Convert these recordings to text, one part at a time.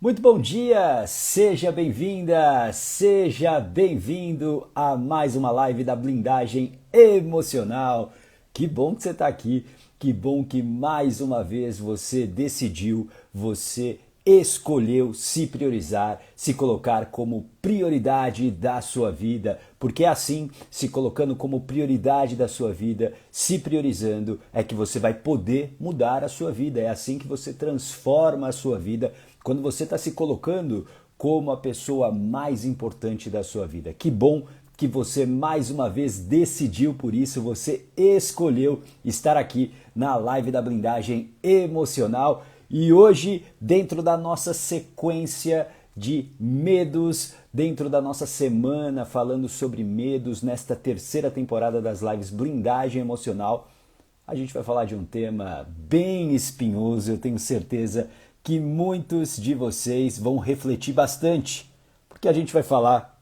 Muito bom dia, seja bem-vinda, seja bem-vindo a mais uma live da Blindagem Emocional. Que bom que você está aqui, que bom que mais uma vez você decidiu, você escolheu se priorizar, se colocar como prioridade da sua vida, porque é assim, se colocando como prioridade da sua vida, se priorizando, é que você vai poder mudar a sua vida, é assim que você transforma a sua vida, quando você está se colocando como a pessoa mais importante da sua vida. Que bom que você mais uma vez decidiu por isso, você escolheu estar aqui na live da Blindagem Emocional. E hoje, dentro da nossa sequência de medos, dentro da nossa semana falando sobre medos, nesta terceira temporada das lives Blindagem Emocional, a gente vai falar de um tema bem espinhoso, eu tenho certeza que muitos de vocês vão refletir bastante, porque a gente vai falar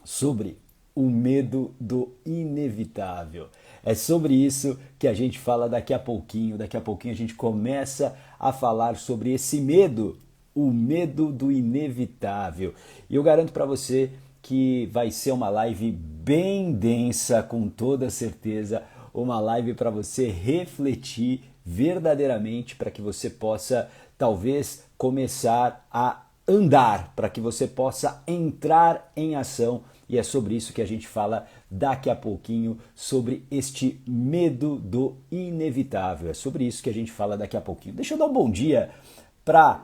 sobre o medo do inevitável. É sobre isso que a gente fala daqui a pouquinho. Daqui a pouquinho a gente começa a falar sobre esse medo, o medo do inevitável. E eu garanto para você que vai ser uma live bem densa, com toda certeza, uma live para você refletir verdadeiramente, para que você possa talvez começar a andar, para que você possa entrar em ação. E é sobre isso que a gente fala daqui a pouquinho, sobre este medo do inevitável. É sobre isso que a gente fala daqui a pouquinho. Deixa eu dar um bom dia para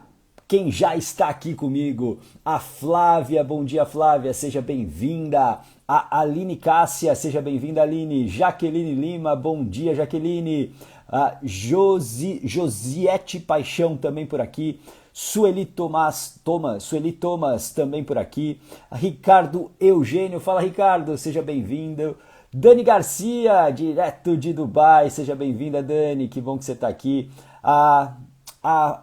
quem já está aqui comigo. A Flávia, bom dia Flávia, seja bem-vinda. A Aline Cássia, seja bem-vinda Aline. Jaqueline Lima, bom dia Jaqueline. A Josiete Paixão também por aqui. Sueli Thomas também por aqui. Ricardo Eugênio, fala Ricardo, seja bem-vindo. Dani Garcia, direto de Dubai, seja bem-vinda Dani, que bom que você está aqui. A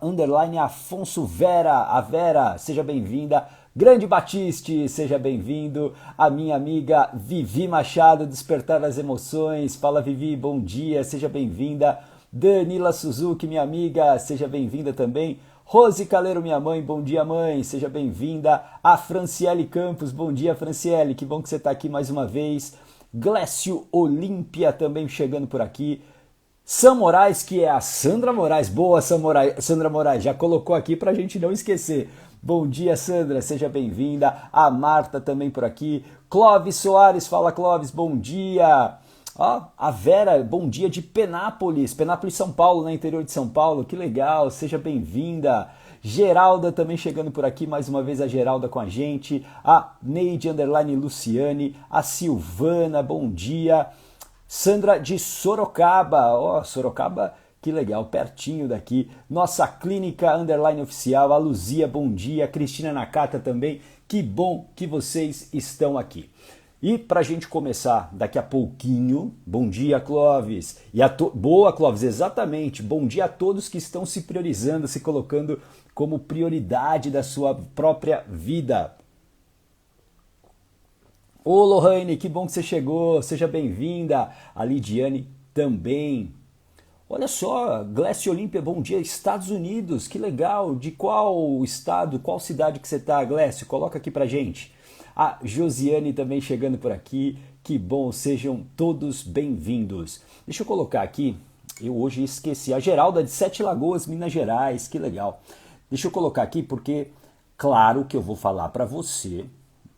underline Afonso Vera, a Vera, seja bem-vinda. Grande Batiste, seja bem-vindo. A minha amiga Vivi Machado, Despertar das Emoções, fala Vivi, bom dia, seja bem-vinda. Danila Suzuki, minha amiga, seja bem-vinda também. Rose Caleiro, minha mãe, bom dia mãe, seja bem-vinda. A Franciele Campos, bom dia Franciele, que bom que você está aqui mais uma vez. Glécio Olímpia também chegando por aqui. Sam Moraes, que é a Sandra Moraes, boa Sandra Moraes, já colocou aqui para a gente não esquecer. Bom dia Sandra, seja bem-vinda. A Marta também por aqui. Clóvis Soares, fala Clóvis, bom dia. Ó, a Vera, bom dia de Penápolis, São Paulo, no interior de São Paulo, que legal, seja bem-vinda. Geralda também chegando por aqui, mais uma vez a Geralda com a gente. A Neide Underline Luciane, a Silvana, bom dia. Sandra de Sorocaba, ó, Sorocaba, que legal, pertinho daqui. Nossa Clínica Underline Oficial, a Luzia, bom dia. Cristina Nakata também, que bom que vocês estão aqui. E para a gente começar daqui a pouquinho, bom dia Clóvis, boa Clóvis, exatamente, bom dia a todos que estão se priorizando, se colocando como prioridade da sua própria vida. Ô Lohane, que bom que você chegou, seja bem-vinda, a Lidiane também. Olha só, Glécio Olímpia, bom dia, Estados Unidos, que legal, de qual estado, qual cidade que você está, Glécio, coloca aqui pra gente. A Josiane também chegando por aqui, que bom, sejam todos bem-vindos. Deixa eu colocar aqui, eu hoje esqueci, a Geralda de Sete Lagoas, Minas Gerais, que legal. Deixa eu colocar aqui porque, claro que eu vou falar para você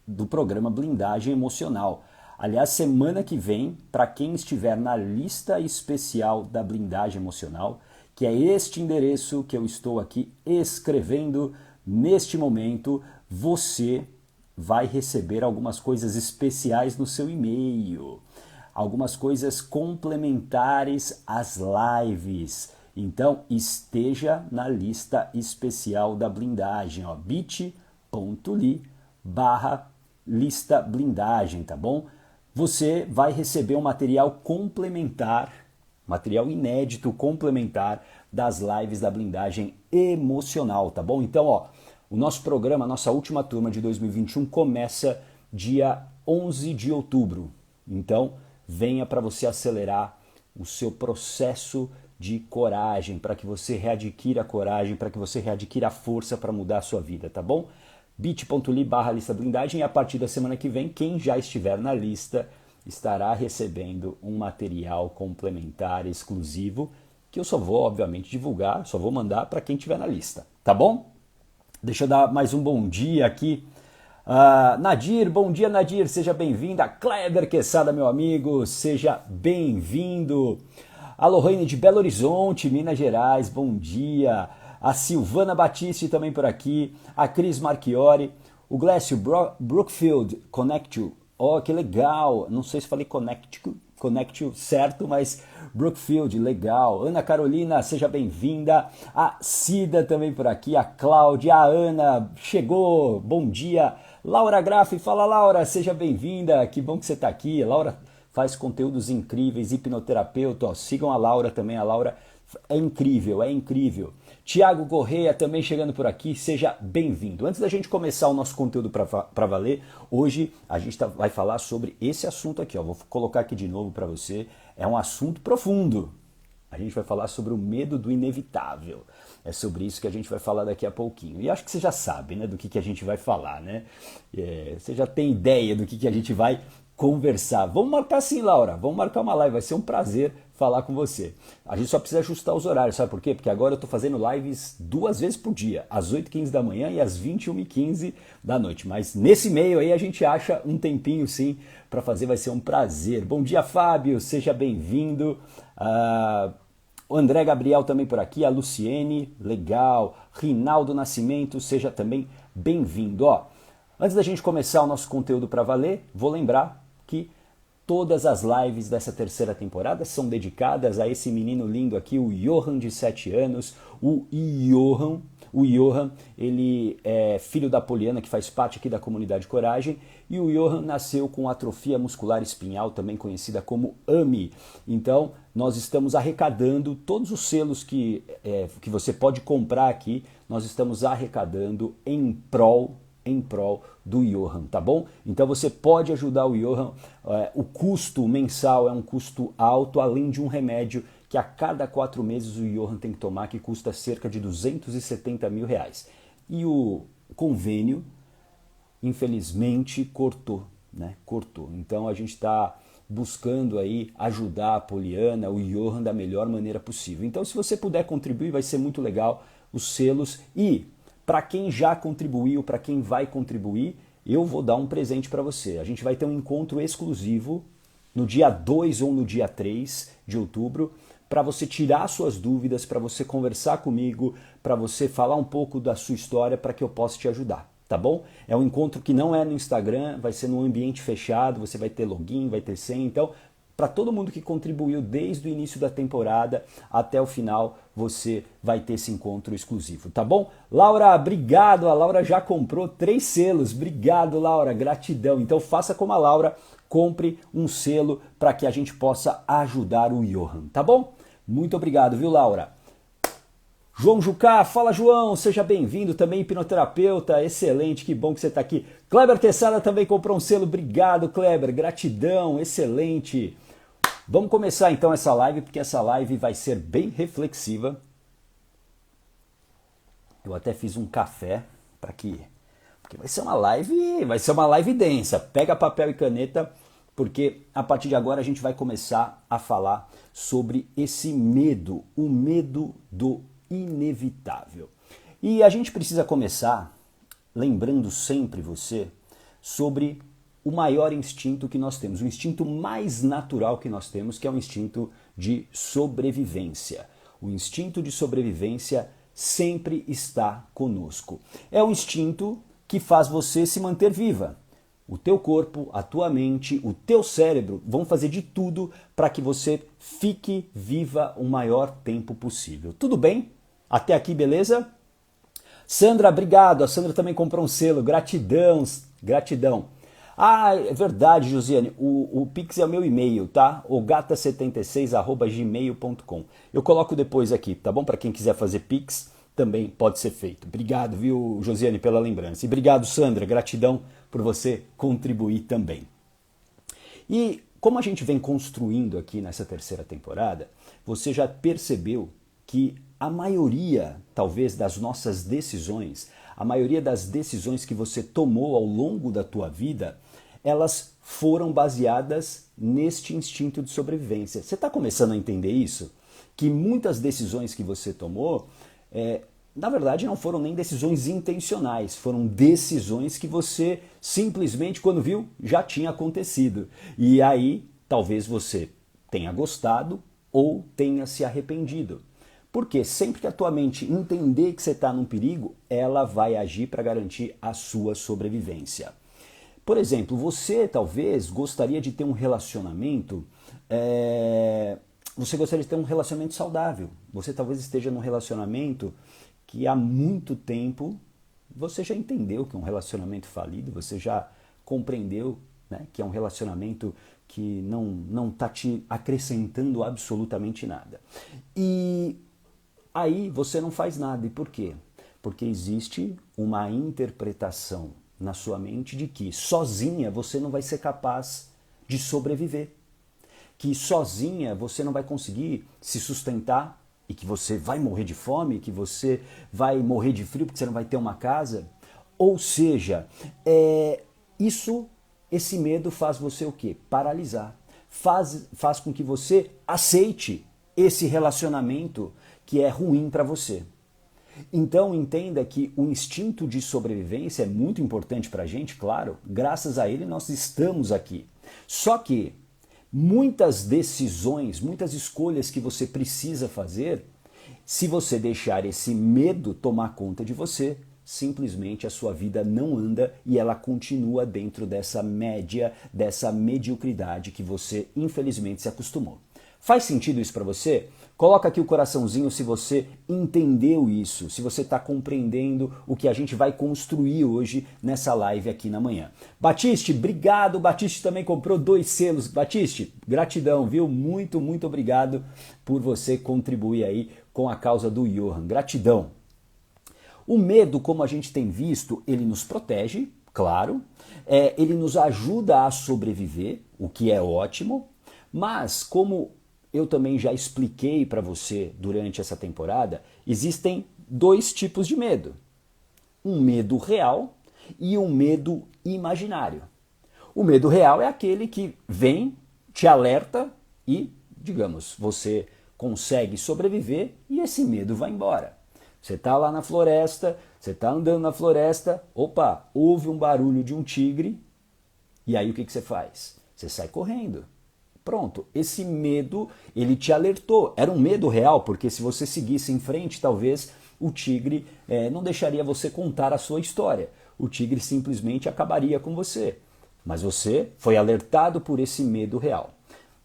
do programa Blindagem Emocional. Aliás, semana que vem, para quem estiver na lista especial da Blindagem Emocional, que é este endereço que eu estou aqui escrevendo neste momento, você vai receber algumas coisas especiais no seu e-mail, algumas coisas complementares às lives. Então, esteja na lista especial da blindagem, ó, bit.ly/lista blindagem, tá bom? Você vai receber um material complementar, material inédito complementar das lives da Blindagem Emocional, tá bom? Então, ó, o nosso programa, a nossa última turma de 2021 começa dia 11 de outubro. Então, venha para você acelerar o seu processo de coragem, para que você readquira a coragem, para que você readquira a força para mudar a sua vida, tá bom? bit.ly/lista blindagem, e a partir da semana que vem, quem já estiver na lista estará recebendo um material complementar exclusivo, que eu só vou, obviamente, divulgar, só vou mandar para quem estiver na lista, tá bom? Deixa eu dar mais um bom dia aqui. Nadir, bom dia Nadir, seja bem-vinda. Kleber Quesada, meu amigo, seja bem-vindo. A Lohane de Belo Horizonte, Minas Gerais, bom dia. A Silvana Batiste também por aqui. A Cris Marchiori. O Glécio Brookfield, Connect. Oh, que legal. Não sei se falei Connect certo, mas Brookfield, legal. Ana Carolina, seja bem-vinda. A Cida também por aqui. A Cláudia, a Ana, chegou. Bom dia. Laura Graff, fala Laura, seja bem-vinda. Que bom que você está aqui. A Laura faz conteúdos incríveis, hipnoterapeuta. Ó, sigam a Laura também. A Laura é incrível, é incrível. Tiago Correia também chegando por aqui, seja bem-vindo. Antes da gente começar o nosso conteúdo para valer, hoje a gente vai falar sobre esse assunto aqui. Ó. Vou colocar aqui de novo para você. É um assunto profundo. A gente vai falar sobre o medo do inevitável. É sobre isso que a gente vai falar daqui a pouquinho. E acho que você já sabe, né, do que a gente vai falar, né? Você já tem ideia do que a gente vai conversar. Vamos marcar sim, Laura. Vamos marcar uma live. Vai ser um prazer falar com você. A gente só precisa ajustar os horários, sabe por quê? Porque agora eu estou fazendo lives 2 vezes por dia, às 8h15 da manhã e às 21h15 da noite. Mas nesse meio aí a gente acha um tempinho sim para fazer, vai ser um prazer. Bom dia, Fábio, seja bem-vindo. O André Gabriel também por aqui, a Luciene, legal. Rinaldo Nascimento, seja também bem-vindo. Ó, antes da gente começar o nosso conteúdo para valer, vou lembrar que todas as lives dessa terceira temporada são dedicadas a esse menino lindo aqui, o Johan, de 7 anos. O Johan, ele é filho da Poliana, que faz parte aqui da comunidade Coragem, e o Johan nasceu com atrofia muscular espinhal, também conhecida como AMI. Então, nós estamos arrecadando todos os selos que você pode comprar aqui, nós estamos arrecadando em prol do Johan, tá bom? Então você pode ajudar o Johan. O custo mensal é um custo alto, além de um remédio que a cada 4 meses o Johan tem que tomar, que custa cerca de 270 mil reais. E o convênio, infelizmente, cortou, né? Cortou. Então a gente está buscando aí ajudar a Poliana, o Johan, da melhor maneira possível. Então se você puder contribuir, vai ser muito legal os selos. E para quem já contribuiu, para quem vai contribuir, eu vou dar um presente para você. A gente vai ter um encontro exclusivo no dia 2 ou no dia 3 de outubro, para você tirar suas dúvidas, para você conversar comigo, para você falar um pouco da sua história, para que eu possa te ajudar, tá bom? É um encontro que não é no Instagram, vai ser num ambiente fechado, você vai ter login, vai ter senha, então para todo mundo que contribuiu desde o início da temporada até o final, você vai ter esse encontro exclusivo, tá bom? Laura, obrigado. A Laura já comprou 3 selos. Obrigado, Laura. Gratidão. Então faça como a Laura, compre um selo para que a gente possa ajudar o Johan, tá bom? Muito obrigado, viu, Laura? João Jucá, fala João, seja bem-vindo, também hipnoterapeuta, excelente, que bom que você está aqui. Kleber Quesada também comprou um selo, obrigado Kleber, gratidão, excelente. Vamos começar então essa live, porque essa live vai ser bem reflexiva. Eu até fiz um café porque vai ser uma live densa. Pega papel e caneta, porque a partir de agora a gente vai começar a falar sobre esse medo, o medo do inevitável. E a gente precisa começar lembrando sempre você sobre o maior instinto que nós temos, o instinto mais natural que nós temos, que é o instinto de sobrevivência. O instinto de sobrevivência sempre está conosco. É o instinto que faz você se manter viva. O teu corpo, a tua mente, o teu cérebro vão fazer de tudo para que você fique viva o maior tempo possível. Tudo bem? Até aqui, beleza? Sandra, obrigado. A Sandra também comprou um selo. Gratidão, gratidão. Ah, é verdade, Josiane. O Pix é o meu e-mail, tá? ogata76@gmail.com. Eu coloco depois aqui, tá bom? Para quem quiser fazer Pix, também pode ser feito. Obrigado, viu, Josiane, pela lembrança. E obrigado, Sandra. Gratidão por você contribuir também. E Como a gente vem construindo aqui nessa terceira temporada, você já percebeu que a maioria, talvez, das nossas decisões, a maioria das decisões que você tomou ao longo da tua vida, elas foram baseadas neste instinto de sobrevivência. Você está começando a entender isso? Que muitas decisões que você tomou, na verdade, não foram nem decisões intencionais, foram decisões que você simplesmente, quando viu, já tinha acontecido. E aí, talvez você tenha gostado ou tenha se arrependido. Porque sempre que a tua mente entender que você está num perigo, ela vai agir para garantir a sua sobrevivência. Por exemplo, você talvez gostaria de ter um relacionamento, você gostaria de ter um relacionamento saudável. Você talvez esteja num relacionamento que há muito tempo você já entendeu que é um relacionamento falido, você já compreendeu, né, que é um relacionamento que não está te acrescentando absolutamente nada. E aí você não faz nada. E por quê? Porque existe uma interpretação na sua mente de que sozinha você não vai ser capaz de sobreviver. Que sozinha você não vai conseguir se sustentar e que você vai morrer de fome, que você vai morrer de frio porque você não vai ter uma casa. Ou seja, esse medo faz você o quê? Paralisar. Faz com que você aceite esse relacionamento que é ruim para você. Então entenda que o instinto de sobrevivência é muito importante para a gente, claro, graças a ele nós estamos aqui. Só que muitas decisões, muitas escolhas que você precisa fazer, se você deixar esse medo tomar conta de você, simplesmente a sua vida não anda e ela continua dentro dessa média, dessa mediocridade que você infelizmente se acostumou. Faz sentido isso para você? Coloca aqui o coraçãozinho se você entendeu isso, se você está compreendendo o que a gente vai construir hoje nessa live aqui na manhã. Batiste, obrigado. Batiste também comprou 2 selos. Batiste, gratidão, viu? Muito, muito obrigado por você contribuir aí com a causa do Johan. Gratidão. O medo, como a gente tem visto, ele nos protege, claro. Ele nos ajuda a sobreviver, o que é ótimo. Mas, como eu também já expliquei para você durante essa temporada, existem 2 tipos de medo. Um medo real e um medo imaginário. O medo real é aquele que vem, te alerta e, digamos, você consegue sobreviver e esse medo vai embora. Você está lá na floresta, você está andando na floresta, opa, houve um barulho de um tigre e aí o que você faz? Você sai correndo. Pronto, esse medo, ele te alertou. Era um medo real, porque se você seguisse em frente, talvez o tigre não deixaria você contar a sua história. O tigre simplesmente acabaria com você. Mas você foi alertado por esse medo real.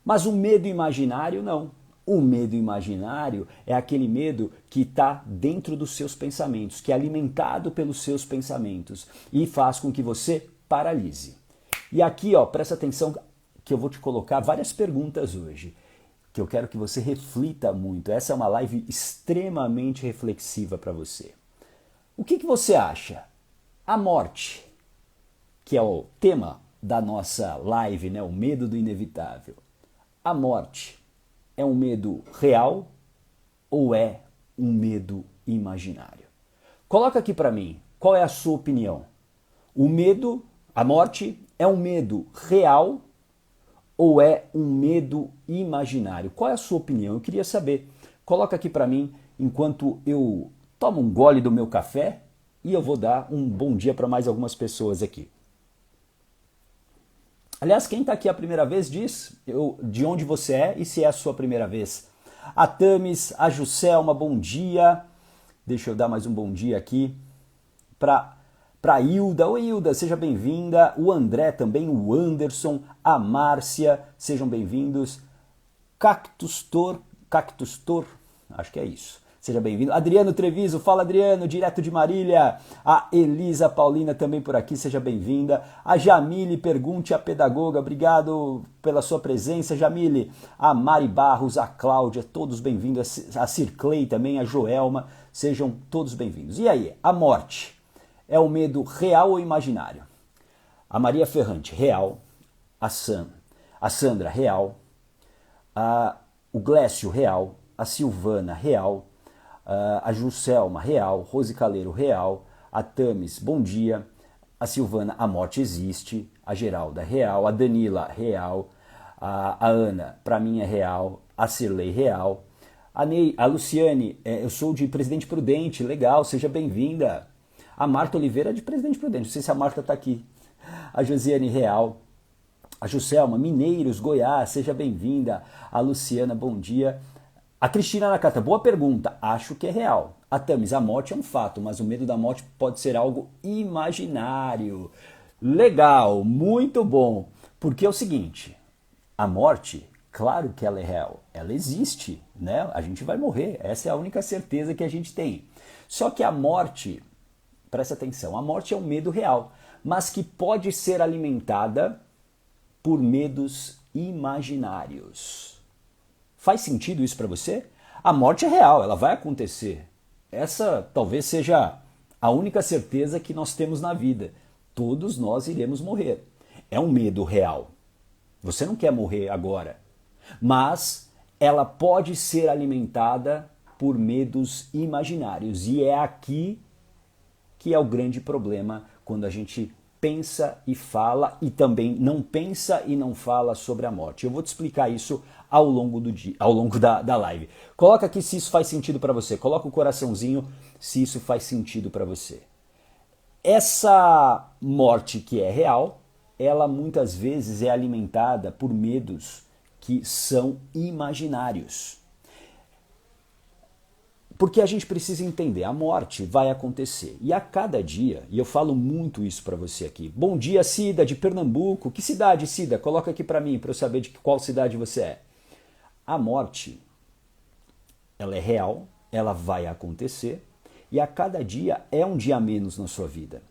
Mas o medo imaginário, não. O medo imaginário é aquele medo que está dentro dos seus pensamentos, que é alimentado pelos seus pensamentos e faz com que você paralise. E aqui, presta atenção, que eu vou te colocar várias perguntas hoje, que eu quero que você reflita muito. Essa é uma live extremamente reflexiva para você. O que você acha? A morte, que é o tema da nossa live, né? O medo do inevitável. A morte é um medo real ou é um medo imaginário? Coloca aqui para mim, qual é a sua opinião? A morte é um medo real ou é um medo imaginário? Qual é a sua opinião? Eu queria saber. Coloca aqui para mim enquanto eu tomo um gole do meu café e eu vou dar um bom dia para mais algumas pessoas aqui. Aliás, quem está aqui a primeira vez diz de onde você é e se é a sua primeira vez. A Tamis, a Juscelma, bom dia. Deixa eu dar mais um bom dia aqui para Hilda. Oi, Hilda, seja bem-vinda. O André também, o Anderson, a Márcia, sejam bem-vindos. Cactus Tor, acho que é isso. Seja bem-vindo. Adriano Treviso, fala Adriano, direto de Marília. A Elisa Paulina também por aqui, seja bem-vinda. A Jamile, pergunte à pedagoga, obrigado pela sua presença, Jamile. A Mari Barros, a Cláudia, todos bem-vindos. A Circlei também, a Joelma, sejam todos bem-vindos. E aí, a morte é um medo real ou imaginário? A Maria Ferrante, real. A Sam, A Sandra, real. O Glécio, real. A Silvana, real. A Juscelma, real. Rose Caleiro, real. A Tamis, bom dia. A Silvana, a morte existe. A Geralda, real. A Danila, real. A Ana, para mim é real. A Cirlei, real. A Luciane, eu sou de Presidente Prudente, legal, seja bem-vinda. A Marta Oliveira é de Presidente Prudente, não sei se a Marta está aqui. A Josiane, real. A Juscelma, Mineiros, Goiás, seja bem-vinda. A Luciana, bom dia. A Cristina Nakata, boa pergunta, acho que é real. A Tamis, a morte é um fato, mas o medo da morte pode ser algo imaginário. Legal, muito bom. Porque é o seguinte, a morte, claro que ela é real, ela existe, né? A gente vai morrer, essa é a única certeza que a gente tem. Só que a morte, presta atenção, a morte é um medo real, mas que pode ser alimentada por medos imaginários. Faz sentido isso para você? A morte é real, ela vai acontecer. Essa talvez seja a única certeza que nós temos na vida. Todos nós iremos morrer. É um medo real. Você não quer morrer agora, mas ela pode ser alimentada por medos imaginários. E é aqui que é o grande problema quando a gente pensa e fala e também não pensa e não fala sobre a morte. Eu vou te explicar isso ao longo do dia, ao longo da live. Coloca aqui se isso faz sentido para você. Coloca o coraçãozinho se isso faz sentido para você. Essa morte que é real, ela muitas vezes é alimentada por medos que são imaginários. Porque a gente precisa entender, a morte vai acontecer. E a cada dia, e eu falo muito isso para você aqui. Bom dia, Cida, de Pernambuco. Que cidade, Cida? Coloca aqui para mim, para eu saber de qual cidade você é. A morte, ela é real, ela vai acontecer, e a cada dia é um dia a menos na sua vida.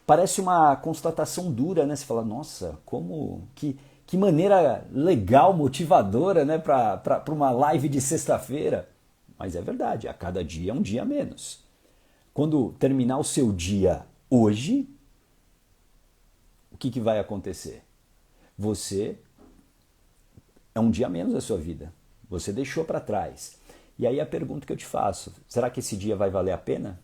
Parece uma constatação dura, né? Você fala, nossa, como que maneira legal, motivadora, né, para uma live de sexta-feira. Mas é verdade, a cada dia é um dia a menos. Quando terminar o seu dia hoje, o que vai acontecer? Você é um dia a menos da sua vida. Você deixou para trás. E aí a pergunta que eu te faço, será que esse dia vai valer a pena?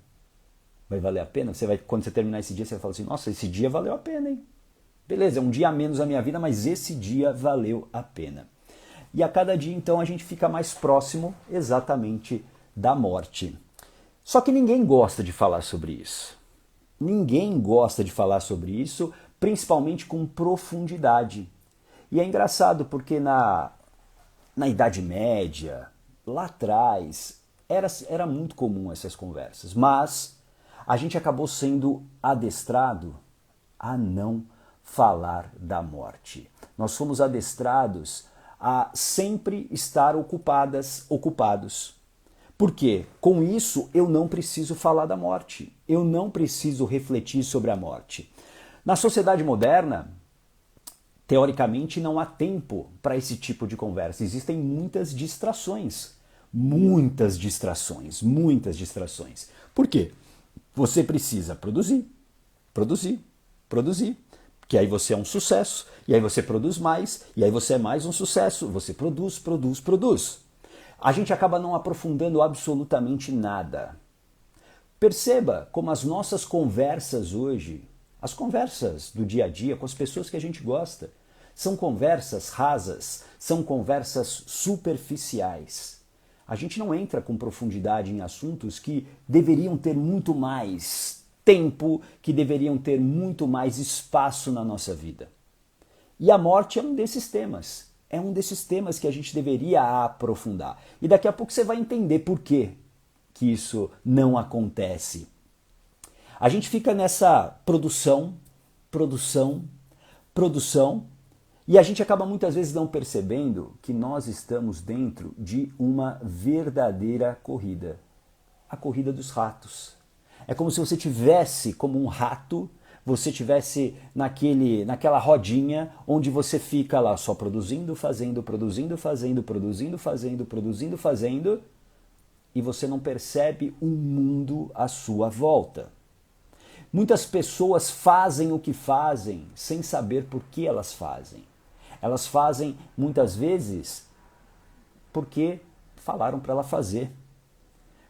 Vai valer a pena? Quando você terminar esse dia, você vai falar assim, nossa, esse dia valeu a pena, hein? Beleza, é um dia a menos da minha vida, mas esse dia valeu a pena. E a cada dia, então, a gente fica mais próximo exatamente da morte. Só que ninguém gosta de falar sobre isso. Ninguém gosta de falar sobre isso, principalmente com profundidade. E é engraçado porque na Idade Média, lá atrás, era muito comum essas conversas. Mas a gente acabou sendo adestrado a não falar da morte. Nós fomos adestrados a sempre estar ocupados. Por quê? Com isso eu não preciso falar da morte. Eu não preciso refletir sobre a morte. Na sociedade moderna, teoricamente não há tempo para esse tipo de conversa. Existem muitas distrações. Muitas distrações. Por quê? Você precisa produzir. Que aí você é um sucesso, e aí você produz mais, e aí você é mais um sucesso. Você produz. A gente acaba não aprofundando absolutamente nada. Perceba como as nossas conversas hoje, as conversas do dia a dia com as pessoas que a gente gosta, são conversas rasas, são conversas superficiais. A gente não entra com profundidade em assuntos que deveriam ter muito mais tempo, que deveriam ter muito mais espaço na nossa vida. E a morte é um desses temas. É um desses temas que a gente deveria aprofundar. E daqui a pouco você vai entender por que isso não acontece. A gente fica nessa produção, e a gente acaba muitas vezes não percebendo que nós estamos dentro de uma verdadeira corrida. A corrida dos ratos. É como se você tivesse como um rato, você tivesse naquela rodinha onde você fica lá só produzindo, fazendo, e você não percebe um mundo à sua volta. Muitas pessoas fazem o que fazem sem saber por que elas fazem. Elas fazem muitas vezes porque falaram para ela fazer.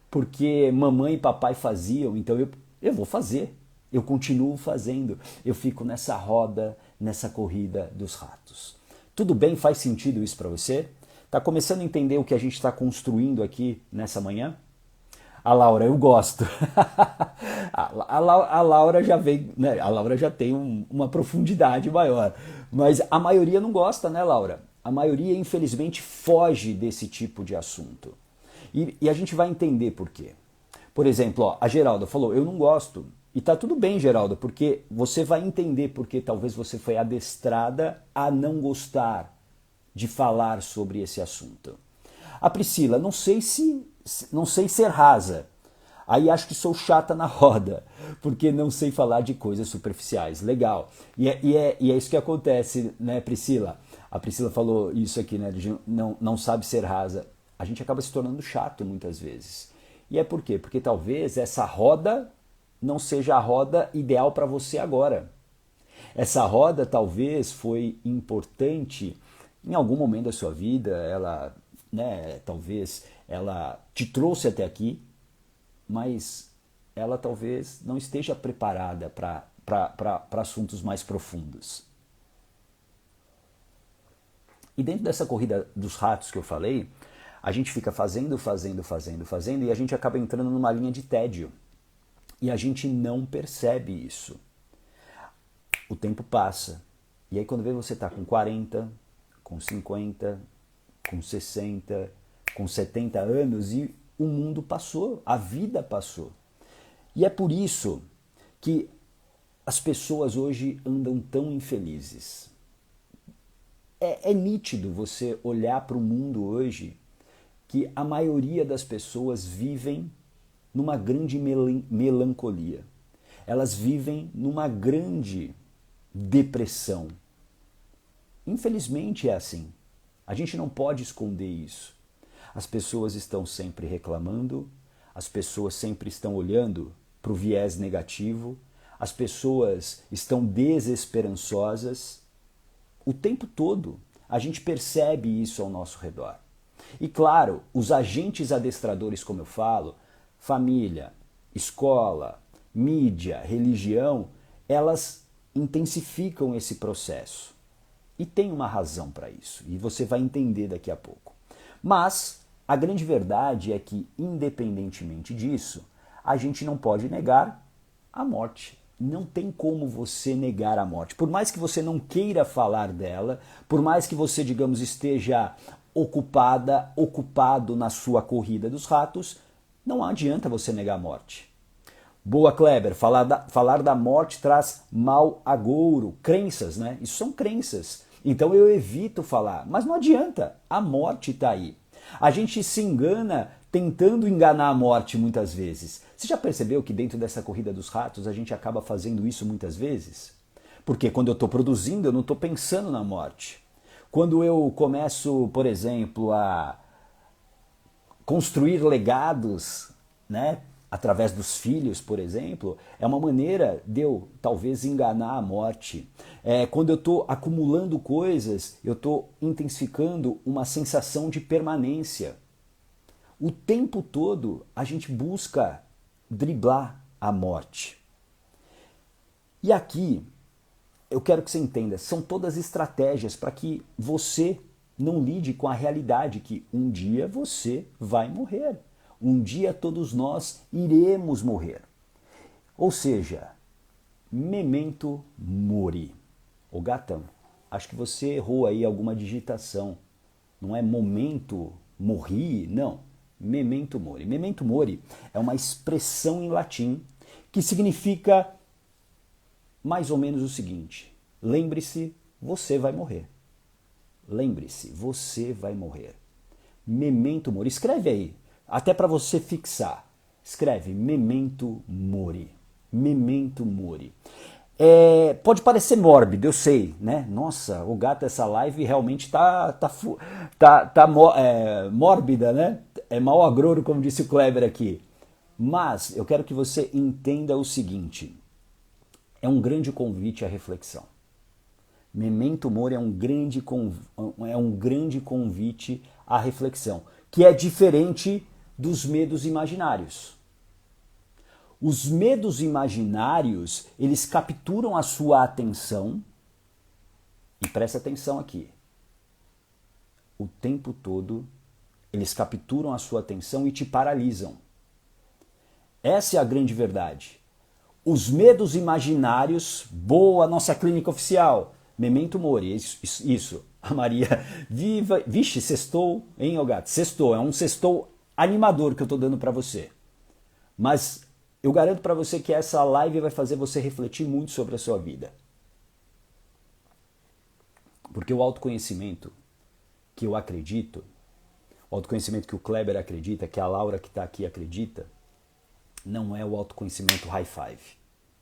Porque mamãe e papai faziam, então eu vou fazer. Eu continuo fazendo. Eu fico nessa roda, nessa corrida dos ratos. Tudo bem? Faz sentido isso para você? Está começando a entender o que a gente está construindo aqui nessa manhã? A Laura, eu gosto. A Laura já vem, né? A Laura já tem uma profundidade maior. Mas a maioria não gosta, né, Laura? A maioria, infelizmente, foge desse tipo de assunto. E a gente vai entender por quê. Por exemplo, ó, a Geralda falou, eu não gosto. E tá tudo bem, Geralda, porque você vai entender porque talvez você foi adestrada a não gostar de falar sobre esse assunto. A Priscila, não sei ser rasa. Aí acho que sou chata na roda, porque não sei falar de coisas superficiais. Legal. E é isso que acontece, né, Priscila? A Priscila falou isso aqui, né? De não sabe ser rasa. A gente acaba se tornando chato muitas vezes. E é por quê? Porque talvez essa roda não seja a roda ideal para você agora. Essa roda talvez foi importante em algum momento da sua vida, ela, né, talvez ela te trouxe até aqui, mas ela talvez não esteja preparada para assuntos mais profundos. E dentro dessa corrida dos ratos que eu falei, a gente fica fazendo e a gente acaba entrando numa linha de tédio. E a gente não percebe isso. O tempo passa. E aí quando vê você está com 40, com 50, com 60, com 70 anos e o mundo passou, a vida passou. E é por isso que as pessoas hoje andam tão infelizes. É nítido você olhar para o mundo hoje que a maioria das pessoas vivem numa grande melancolia. Elas vivem numa grande depressão. Infelizmente é assim. A gente não pode esconder isso. As pessoas estão sempre reclamando, as pessoas sempre estão olhando para o viés negativo, as pessoas estão desesperançosas. O tempo todo a gente percebe isso ao nosso redor. E claro, os agentes adestradores, como eu falo, família, escola, mídia, religião, elas intensificam esse processo. E tem uma razão para isso, e você vai entender daqui a pouco. Mas a grande verdade é que, independentemente disso, a gente não pode negar a morte. Não tem como você negar a morte. Por mais que você não queira falar dela, por mais que você, digamos, esteja ocupado na sua corrida dos ratos, não adianta você negar a morte. Boa, Kleber, falar da morte traz mal agouro, crenças, né? Isso são crenças. Então eu evito falar, mas não adianta, a morte está aí. A gente se engana tentando enganar a morte muitas vezes. Você já percebeu que dentro dessa corrida dos ratos a gente acaba fazendo isso muitas vezes? Porque quando eu estou produzindo, eu não estou pensando na morte. Quando eu começo, por exemplo, a construir legados, né, através dos filhos, por exemplo, é uma maneira de eu talvez enganar a morte. Quando eu estou acumulando coisas, eu estou intensificando uma sensação de permanência. O tempo todo a gente busca driblar a morte. E aqui eu quero que você entenda, são todas estratégias para que você não lide com a realidade que um dia você vai morrer. Um dia todos nós iremos morrer. Ou seja, memento mori. Ô gatão, acho que você errou aí alguma digitação. Não é momento morri, não. Memento mori. Memento mori é uma expressão em latim que significa mais ou menos o seguinte: lembre-se, você vai morrer. Lembre-se, você vai morrer. Memento mori. Escreve aí, até para você fixar. Escreve memento mori. Memento mori. Pode parecer mórbido, eu sei, né? Nossa, o gato, essa live realmente tá mórbida, né? É mau agrouro, como disse o Kleber aqui. Mas eu quero que você entenda o seguinte: é um grande convite à reflexão. Memento Mori é um grande convite à reflexão, que é diferente dos medos imaginários. Os medos imaginários, eles capturam a sua atenção, e presta atenção aqui, o tempo todo eles capturam a sua atenção e te paralisam. Essa é a grande verdade. Os medos imaginários, boa nossa clínica oficial, Memento Mori, isso. A Maria, vixe, sextou, hein, ô gato? Sextou, é um sextou animador que eu tô dando para você. Mas eu garanto para você que essa live vai fazer você refletir muito sobre a sua vida. Porque o autoconhecimento que eu acredito, o autoconhecimento que o Kleber acredita, que a Laura que está aqui acredita, não é o autoconhecimento high five.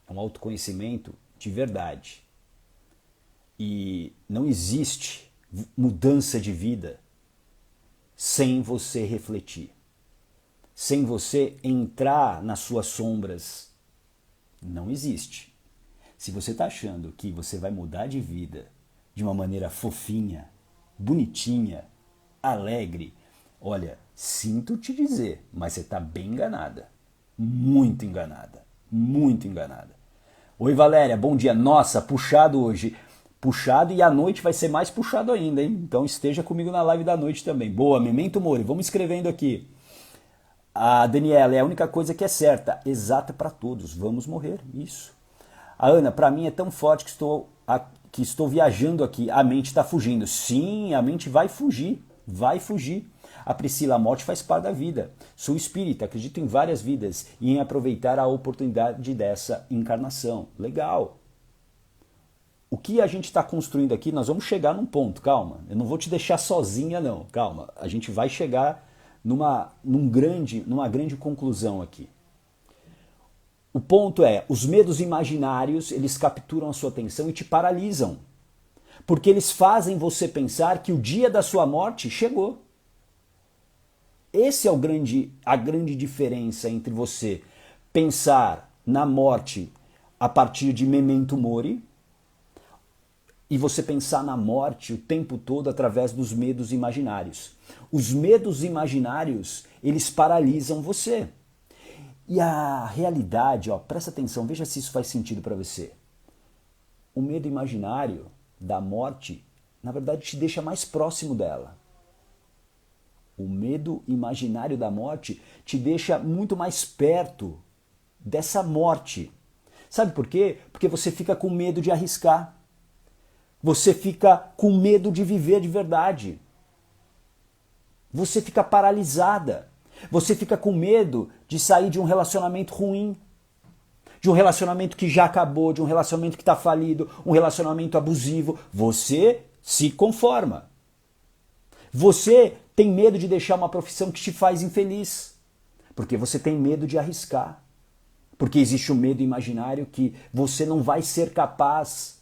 É um autoconhecimento de verdade. E não existe mudança de vida sem você refletir. Sem você entrar nas suas sombras. Não existe. Se você está achando que você vai mudar de vida de uma maneira fofinha, bonitinha, alegre, olha, sinto te dizer, mas você está bem enganada. Muito enganada. Muito enganada. Oi, Valéria, bom dia. Nossa, puxado hoje. Puxado e à noite vai ser mais puxado ainda, hein? Então esteja comigo na live da noite também. Boa, Memento Mori, vamos escrevendo aqui. A Daniela, é a única coisa que é certa, exata para todos, vamos morrer, isso. A Ana, para mim é tão forte que estou viajando aqui, a mente está fugindo. Sim, a mente vai fugir, vai fugir. A Priscila, a morte faz parte da vida. Sou espírita, acredito em várias vidas e em aproveitar a oportunidade dessa encarnação. Legal. O que a gente está construindo aqui, nós vamos chegar num ponto, calma. Eu não vou te deixar sozinha, não, calma. A gente vai chegar numa grande conclusão aqui. O ponto é, os medos imaginários, eles capturam a sua atenção e te paralisam. Porque eles fazem você pensar que o dia da sua morte chegou. Esse é a grande diferença entre você pensar na morte a partir de Memento Mori e você pensar na morte o tempo todo através dos medos imaginários. Os medos imaginários, eles paralisam você. E a realidade, ó, presta atenção, veja se isso faz sentido para você. O medo imaginário da morte, na verdade, te deixa mais próximo dela. O medo imaginário da morte te deixa muito mais perto dessa morte. Sabe por quê? Porque você fica com medo de arriscar. Você fica com medo de viver de verdade. Você fica paralisada. Você fica com medo de sair de um relacionamento ruim. De um relacionamento que já acabou, de um relacionamento que está falido, um relacionamento abusivo. Você se conforma. Você tem medo de deixar uma profissão que te faz infeliz. Porque você tem medo de arriscar. Porque existe o medo imaginário que você não vai ser capaz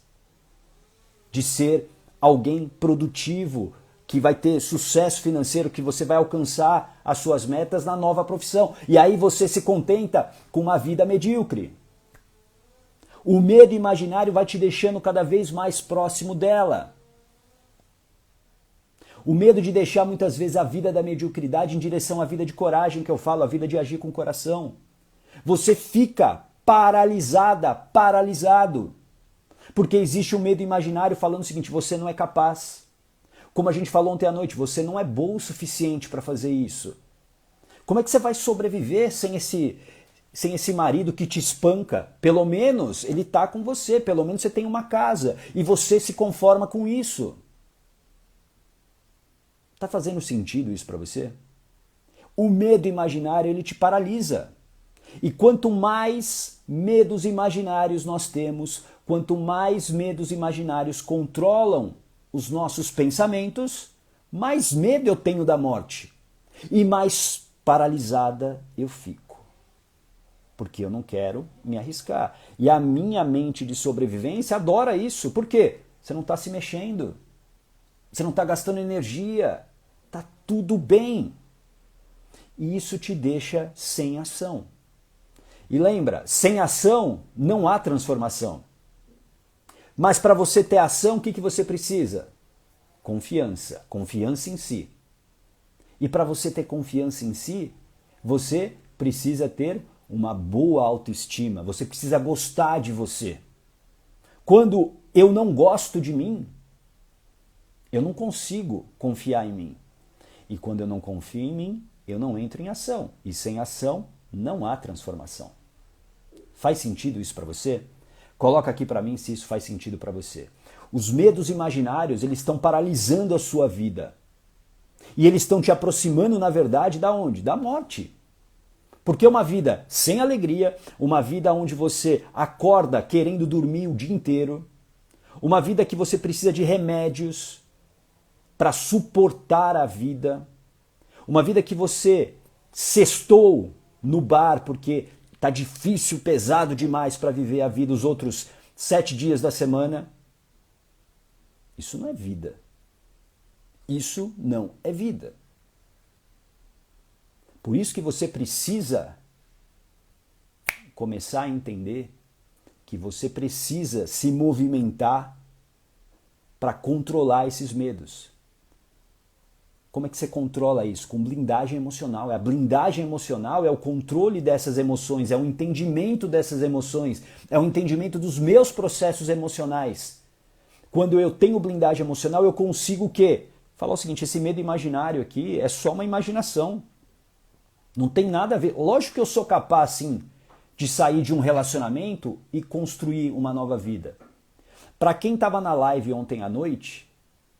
de ser alguém produtivo, que vai ter sucesso financeiro, que você vai alcançar as suas metas na nova profissão. E aí você se contenta com uma vida medíocre. O medo imaginário vai te deixando cada vez mais próximo dela. O medo de deixar muitas vezes a vida da mediocridade em direção à vida de coragem, que eu falo, a vida de agir com o coração. Você fica paralisada, paralisado. Porque existe um medo imaginário falando o seguinte, você não é capaz. Como a gente falou ontem à noite, você não é bom o suficiente para fazer isso. Como é que você vai sobreviver sem esse marido que te espanca? Pelo menos ele está com você, pelo menos você tem uma casa e você se conforma com isso. Está fazendo sentido isso para você? O medo imaginário, ele te paralisa. E quanto mais medos imaginários nós temos, quanto mais medos imaginários controlam os nossos pensamentos, mais medo eu tenho da morte. E mais paralisada eu fico. Porque eu não quero me arriscar. E a minha mente de sobrevivência adora isso. Por quê? Você não está se mexendo. Você não está gastando energia. Está tudo bem. E isso te deixa sem ação. E lembra, sem ação não há transformação. Mas para você ter ação, o que você precisa? Confiança. Confiança em si. E para você ter confiança em si, você precisa ter uma boa autoestima. Você precisa gostar de você. Quando eu não gosto de mim, eu não consigo confiar em mim. E quando eu não confio em mim, eu não entro em ação. E sem ação, não há transformação. Faz sentido isso para você? Coloca aqui para mim se isso faz sentido para você. Os medos imaginários, eles estão paralisando a sua vida. E eles estão te aproximando, na verdade, da onde? Da morte. Porque uma vida sem alegria, uma vida onde você acorda querendo dormir o dia inteiro, uma vida que você precisa de remédios para suportar a vida, uma vida que você sextou no bar porque tá difícil, pesado demais para viver a vida os outros 7 dias da semana. Isso não é vida. Isso não é vida. Por isso que você precisa começar a entender que você precisa se movimentar para controlar esses medos. Como é que você controla isso? Com blindagem emocional. A blindagem emocional é o controle dessas emoções, é o entendimento dessas emoções, é o entendimento dos meus processos emocionais. Quando eu tenho blindagem emocional, eu consigo o quê? Falar o seguinte, esse medo imaginário aqui é só uma imaginação. Não tem nada a ver. Lógico que eu sou capaz, sim, de sair de um relacionamento e construir uma nova vida. Para quem estava na live ontem à noite,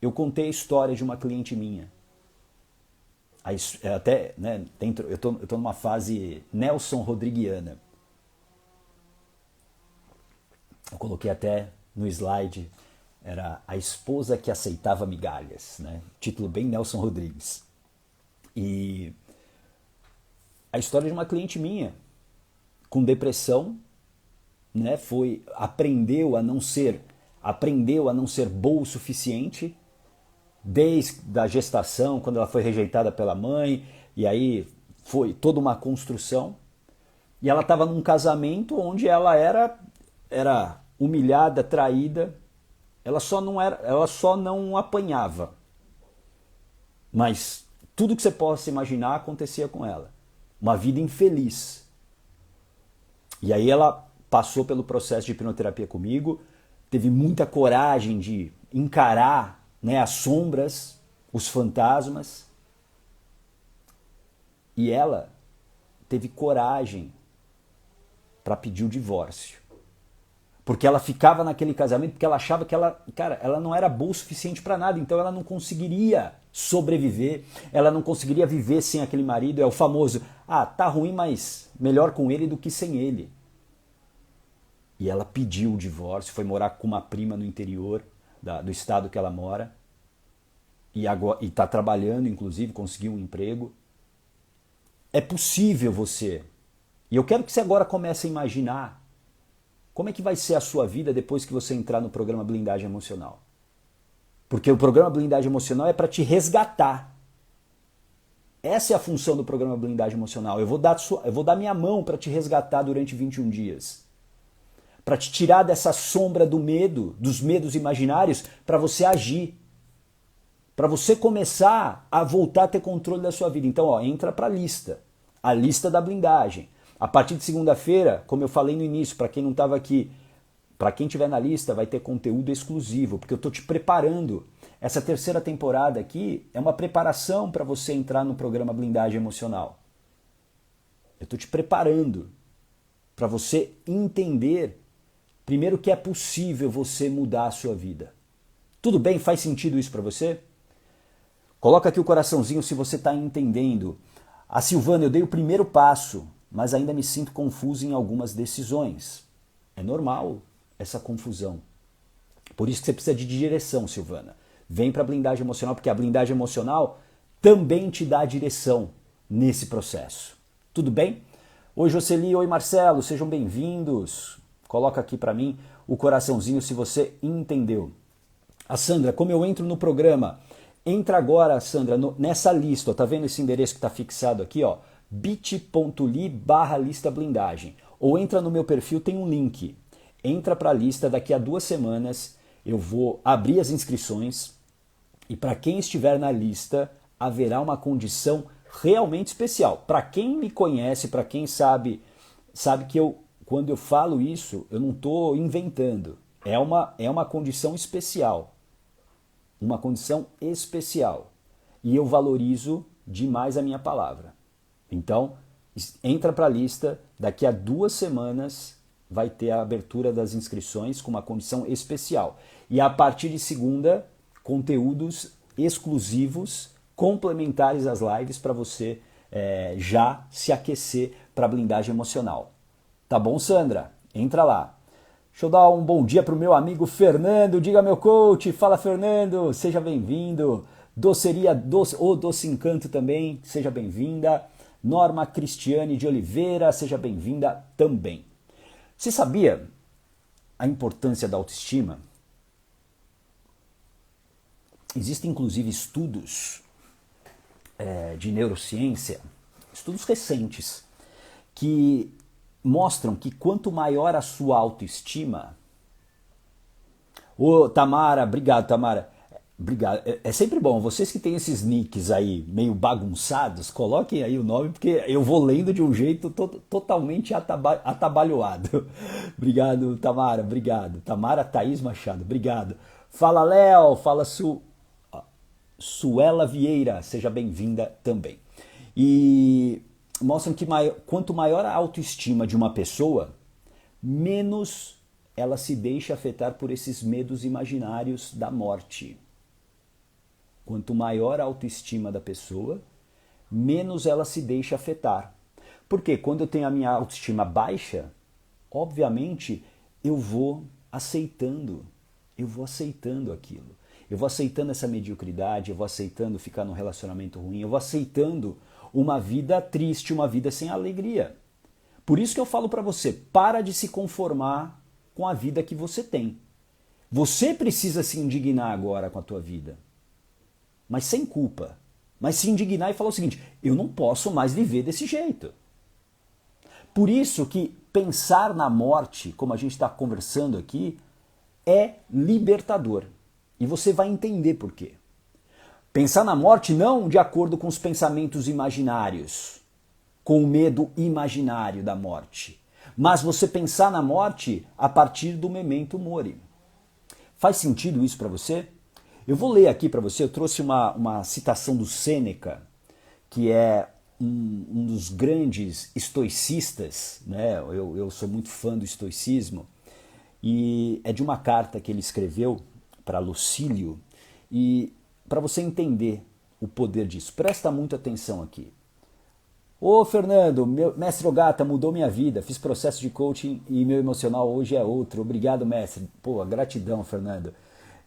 eu contei a história de uma cliente minha. Até, né, eu tô numa fase Nelson Rodriguiana. Eu coloquei até no slide, era a esposa que aceitava migalhas, né? Título bem Nelson Rodrigues. E a história de uma cliente minha com depressão, né, aprendeu a não ser boa o suficiente desde a gestação, quando ela foi rejeitada pela mãe, e aí foi toda uma construção. E ela estava num casamento onde ela era humilhada, traída. Ela só não apanhava. Mas tudo que você possa imaginar acontecia com ela. Uma vida infeliz. E aí ela passou pelo processo de hipnoterapia comigo, teve muita coragem de encarar, né, as sombras, os fantasmas. E ela teve coragem para pedir o divórcio. Porque ela ficava naquele casamento porque ela achava que ela não era boa o suficiente para nada, então ela não conseguiria sobreviver, ela não conseguiria viver sem aquele marido. É o famoso, tá ruim, mas melhor com ele do que sem ele. E ela pediu o divórcio, foi morar com uma prima no interior do estado que ela mora, e está trabalhando, inclusive, conseguiu um emprego. É possível você. E eu quero que você agora comece a imaginar como é que vai ser a sua vida depois que você entrar no programa Blindagem Emocional. Porque o programa Blindagem Emocional é para te resgatar. Essa é a função do programa Blindagem Emocional. Eu vou dar minha mão para te resgatar durante 21 dias. Para te tirar dessa sombra do medo, dos medos imaginários, para você agir. Para você começar a voltar a ter controle da sua vida. Então, entra para a lista da blindagem. A partir de segunda-feira, como eu falei no início, para quem não estava aqui, para quem estiver na lista, vai ter conteúdo exclusivo, porque eu estou te preparando. Essa terceira temporada aqui é uma preparação para você entrar no programa Blindagem Emocional. Eu estou te preparando para você entender, primeiro, que é possível você mudar a sua vida. Tudo bem? Faz sentido isso para você? Coloca aqui o coraçãozinho se você está entendendo. A Silvana, eu dei o primeiro passo, mas ainda me sinto confuso em algumas decisões. É normal essa confusão. Por isso que você precisa de direção, Silvana. Vem para a blindagem emocional, porque a blindagem emocional também te dá direção nesse processo. Tudo bem? Oi, Jocely, oi, Marcelo, sejam bem-vindos. Coloca aqui para mim o coraçãozinho se você entendeu. A Sandra, como eu entro no programa? Entra agora, Sandra, nessa lista. Tá vendo esse endereço que está fixado aqui, ó? bit.ly/lista blindagem. Ou entra no meu perfil, tem um link. entra para a lista, daqui a 2 semanas eu vou abrir as inscrições e para quem estiver na lista haverá uma condição realmente especial. Para quem me conhece, para quem sabe que quando eu falo isso, eu não estou inventando. É uma condição especial. Uma condição especial. E eu valorizo demais a minha palavra. Então, entra para a lista, daqui a 2 semanas vai ter a abertura das inscrições com uma condição especial. E a partir de segunda, conteúdos exclusivos, complementares às lives para você já se aquecer para a blindagem emocional. Tá bom, Sandra? Entra lá. Deixa eu dar um bom dia para o meu amigo Fernando. Diga, meu coach. Fala, Fernando. Seja bem-vindo. Doceria Doce Encanto também. Seja bem-vinda. Norma Cristiane de Oliveira. Seja bem-vinda também. Você sabia a importância da autoestima? Existem, inclusive, estudos de neurociência, estudos recentes, que mostram que quanto maior a sua autoestima... Ô, Tamara, obrigado, Tamara. Obrigado. É sempre bom, vocês que têm esses nicks aí meio bagunçados, coloquem aí o nome, porque eu vou lendo de um jeito totalmente atabalhoado. Obrigado, Tamara, obrigado. Tamara Thaís Machado, obrigado. Fala, Léo, fala, Suela Vieira, seja bem-vinda também. E mostram que quanto maior a autoestima de uma pessoa, menos ela se deixa afetar por esses medos imaginários da morte. Quanto maior a autoestima da pessoa, menos ela se deixa afetar. Porque quando eu tenho a minha autoestima baixa, obviamente eu vou aceitando aquilo. Eu vou aceitando essa mediocridade, eu vou aceitando ficar num relacionamento ruim, eu vou aceitando uma vida triste, uma vida sem alegria. Por isso que eu falo para você, para de se conformar com a vida que você tem. Você precisa se indignar agora com a tua vida, mas sem culpa. Mas se indignar e falar o seguinte, eu não posso mais viver desse jeito. Por isso que pensar na morte, como a gente está conversando aqui, é libertador. E você vai entender por quê. Pensar na morte não de acordo com os pensamentos imaginários, com o medo imaginário da morte, mas você pensar na morte a partir do memento mori. Faz sentido isso para você? Eu vou ler aqui para você, eu trouxe uma citação do Sêneca, que é um dos grandes estoicistas, né? Eu sou muito fã do estoicismo, e é de uma carta que ele escreveu para Lucílio, e para você entender o poder disso, presta muita atenção aqui. Ô Fernando, meu mestre Ogata mudou minha vida, fiz processo de coaching e meu emocional hoje é outro, obrigado mestre. Pô, gratidão Fernando.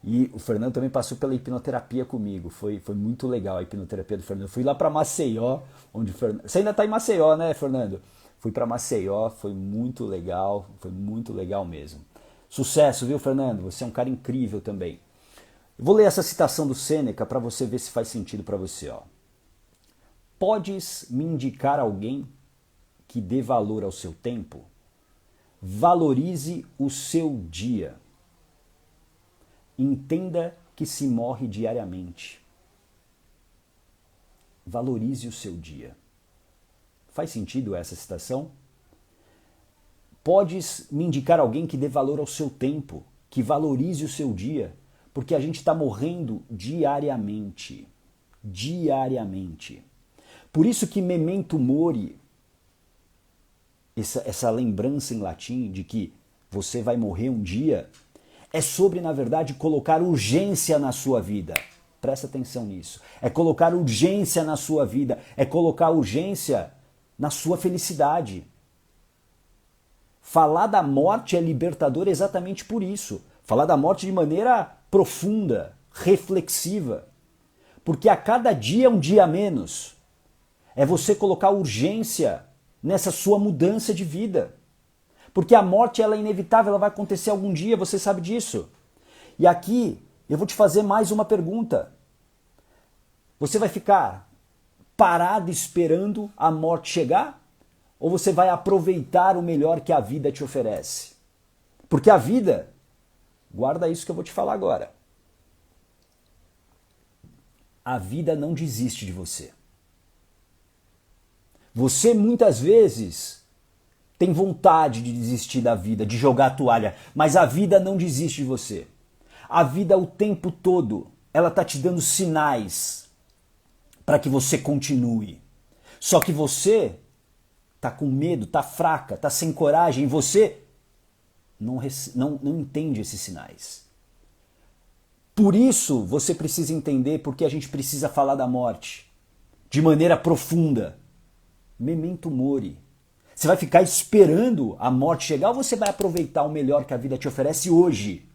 E o Fernando também passou pela hipnoterapia comigo, foi muito legal a hipnoterapia do Fernando. Eu fui lá para Maceió, onde o Fernando... Você ainda está em Maceió, né Fernando? Fui para Maceió, foi muito legal mesmo. Sucesso, viu, Fernando? Você é um cara incrível também. Eu vou ler essa citação do Sêneca para você ver se faz sentido para você. Ó. Podes me indicar alguém que dê valor ao seu tempo? Valorize o seu dia. Entenda que se morre diariamente. Valorize o seu dia. Faz sentido essa citação? Podes me indicar alguém que dê valor ao seu tempo, que valorize o seu dia, porque a gente está morrendo diariamente. Diariamente. Por isso que memento mori, essa lembrança em latim de que você vai morrer um dia, é sobre, na verdade, colocar urgência na sua vida. Presta atenção nisso. É colocar urgência na sua vida, é colocar urgência na sua felicidade. Falar da morte é libertador exatamente por isso. Falar da morte de maneira profunda, reflexiva. Porque a cada dia é um dia a menos. É você colocar urgência nessa sua mudança de vida. Porque a morte ela é inevitável, ela vai acontecer algum dia, você sabe disso. E aqui eu vou te fazer mais uma pergunta. Você vai ficar parado esperando a morte chegar? Ou você vai aproveitar o melhor que a vida te oferece? Porque a vida, guarda isso que eu vou te falar agora. A vida não desiste de você. Você muitas vezes tem vontade de desistir da vida, de jogar a toalha, mas a vida não desiste de você. A vida o tempo todo, ela está te dando sinais para que você continue. Só que você está com medo, está fraca, está sem coragem e você não entende esses sinais. Por isso você precisa entender porque a gente precisa falar da morte de maneira profunda. Memento mori. Você vai ficar esperando a morte chegar ou você vai aproveitar o melhor que a vida te oferece hoje?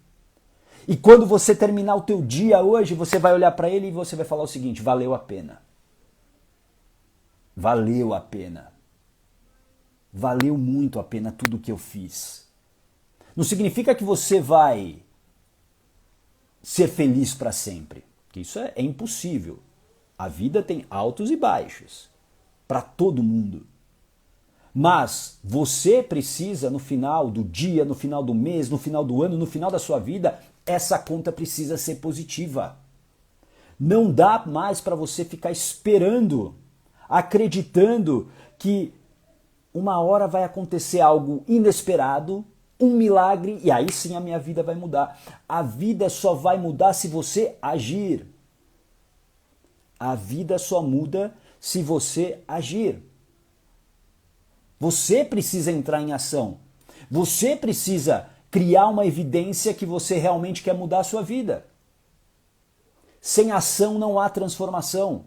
E quando você terminar o teu dia hoje, você vai olhar para ele e você vai falar o seguinte: valeu a pena. Valeu a pena. Valeu muito a pena tudo que eu fiz. Não significa que você vai ser feliz para sempre, que isso é impossível. A vida tem altos e baixos para todo mundo. Mas você precisa, no final do dia, no final do mês, no final do ano, no final da sua vida, essa conta precisa ser positiva. Não dá mais para você ficar esperando, acreditando que uma hora vai acontecer algo inesperado, um milagre, e aí sim a minha vida vai mudar. A vida só vai mudar se você agir. A vida só muda se você agir. Você precisa entrar em ação. Você precisa criar uma evidência que você realmente quer mudar a sua vida. Sem ação não há transformação.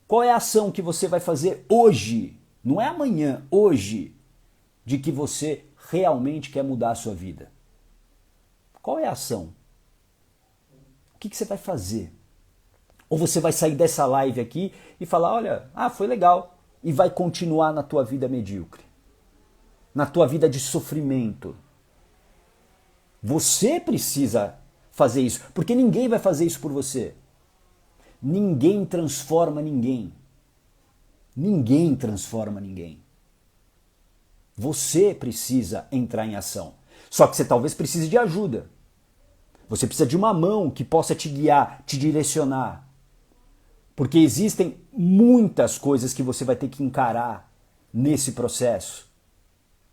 Qual é a ação que você vai fazer hoje? Não é amanhã, hoje, de que você realmente quer mudar a sua vida. Qual é a ação? O que você vai fazer? Ou você vai sair dessa live aqui e falar, olha, foi legal, e vai continuar na tua vida medíocre, na tua vida de sofrimento. Você precisa fazer isso, porque ninguém vai fazer isso por você. Ninguém transforma ninguém. Ninguém transforma ninguém. Você precisa entrar em ação. Só que você talvez precise de ajuda. Você precisa de uma mão que possa te guiar, te direcionar. Porque existem muitas coisas que você vai ter que encarar nesse processo.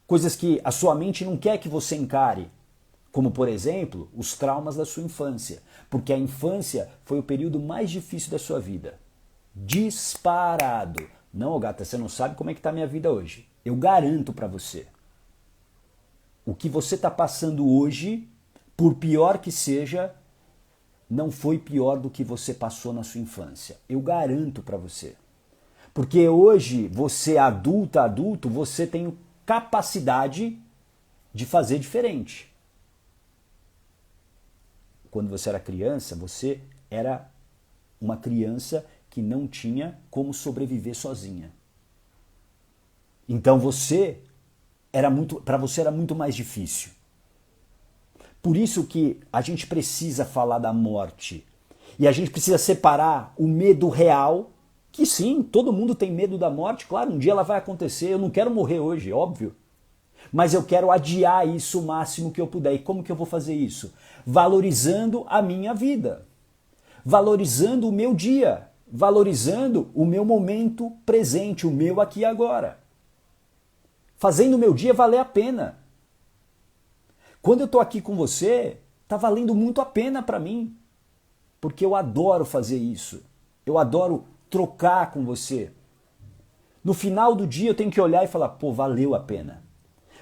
Coisas que a sua mente não quer que você encare. Como, por exemplo, os traumas da sua infância. Porque a infância foi o período mais difícil da sua vida. Disparado. Não, gata, você não sabe como é que está a minha vida hoje. Eu garanto para você. O que você está passando hoje, por pior que seja, não foi pior do que você passou na sua infância. Eu garanto para você. Porque hoje, você adulto, você tem capacidade de fazer diferente. Quando você era criança, você era uma criança que não tinha como sobreviver sozinha. Então para você era muito mais difícil. Por isso que a gente precisa falar da morte. E a gente precisa separar o medo real, que sim, todo mundo tem medo da morte, claro, um dia ela vai acontecer, eu não quero morrer hoje, óbvio. Mas eu quero adiar isso o máximo que eu puder. E como que eu vou fazer isso? Valorizando a minha vida. Valorizando o meu dia. Valorizando o meu momento presente, o meu aqui e agora. Fazendo o meu dia valer a pena. Quando eu estou aqui com você, está valendo muito a pena para mim. Porque eu adoro fazer isso. Eu adoro trocar com você. No final do dia eu tenho que olhar e falar, pô, valeu a pena.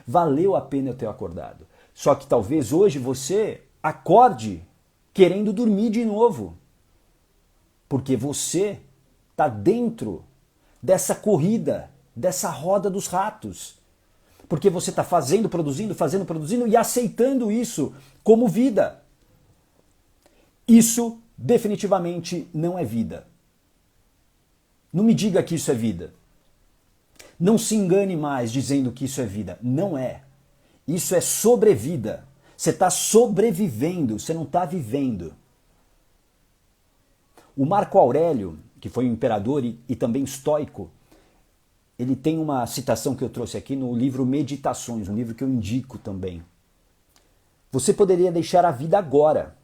Valeu a pena eu ter acordado. Só que talvez hoje você acorde querendo dormir de novo. Porque você está dentro dessa corrida, dessa roda dos ratos. Porque você está fazendo, produzindo e aceitando isso como vida. Isso definitivamente não é vida. Não me diga que isso é vida. Não se engane mais dizendo que isso é vida. Não é. Isso é sobrevida. Você está sobrevivendo, você não está vivendo. O Marco Aurélio, que foi um imperador e também estoico, ele tem uma citação que eu trouxe aqui no livro Meditações, um livro que eu indico também. Você poderia deixar a vida agora.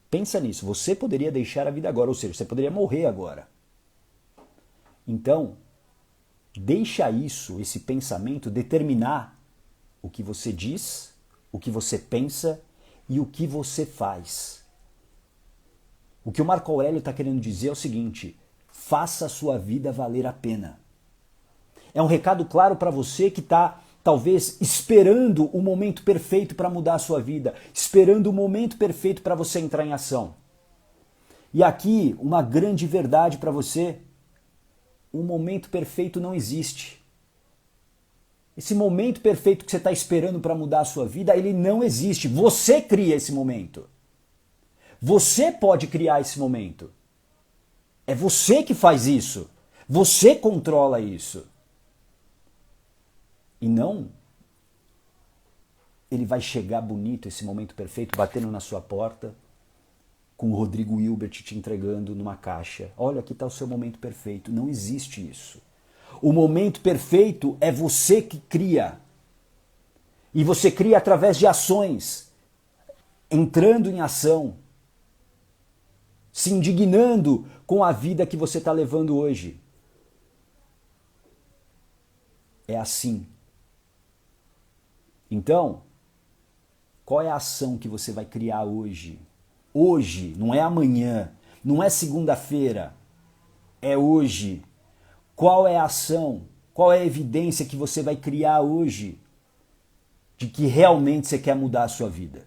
Pensa nisso, você poderia deixar a vida agora, ou seja, você poderia morrer agora. Então, deixa isso, esse pensamento, determinar o que você diz, o que você pensa e o que você faz. O que o Marco Aurélio está querendo dizer é o seguinte: faça a sua vida valer a pena. É um recado claro para você que está talvez esperando o momento perfeito para mudar a sua vida, esperando o momento perfeito para você entrar em ação. E aqui, uma grande verdade para você: o momento perfeito não existe. Esse momento perfeito que você está esperando para mudar a sua vida, ele não existe. Você cria esse momento. Você pode criar esse momento. É você que faz isso. Você controla isso. E não ele vai chegar bonito, esse momento perfeito, batendo na sua porta, com o Rodrigo Hilbert te entregando numa caixa. Olha, aqui está o seu momento perfeito. Não existe isso. O momento perfeito é você que cria. E você cria através de ações, entrando em ação, se indignando com a vida que você está levando hoje. É assim. Então, qual é a ação que você vai criar hoje? Hoje, não é amanhã, não é segunda-feira, é hoje. Qual é a ação, qual é a evidência que você vai criar hoje de que realmente você quer mudar a sua vida?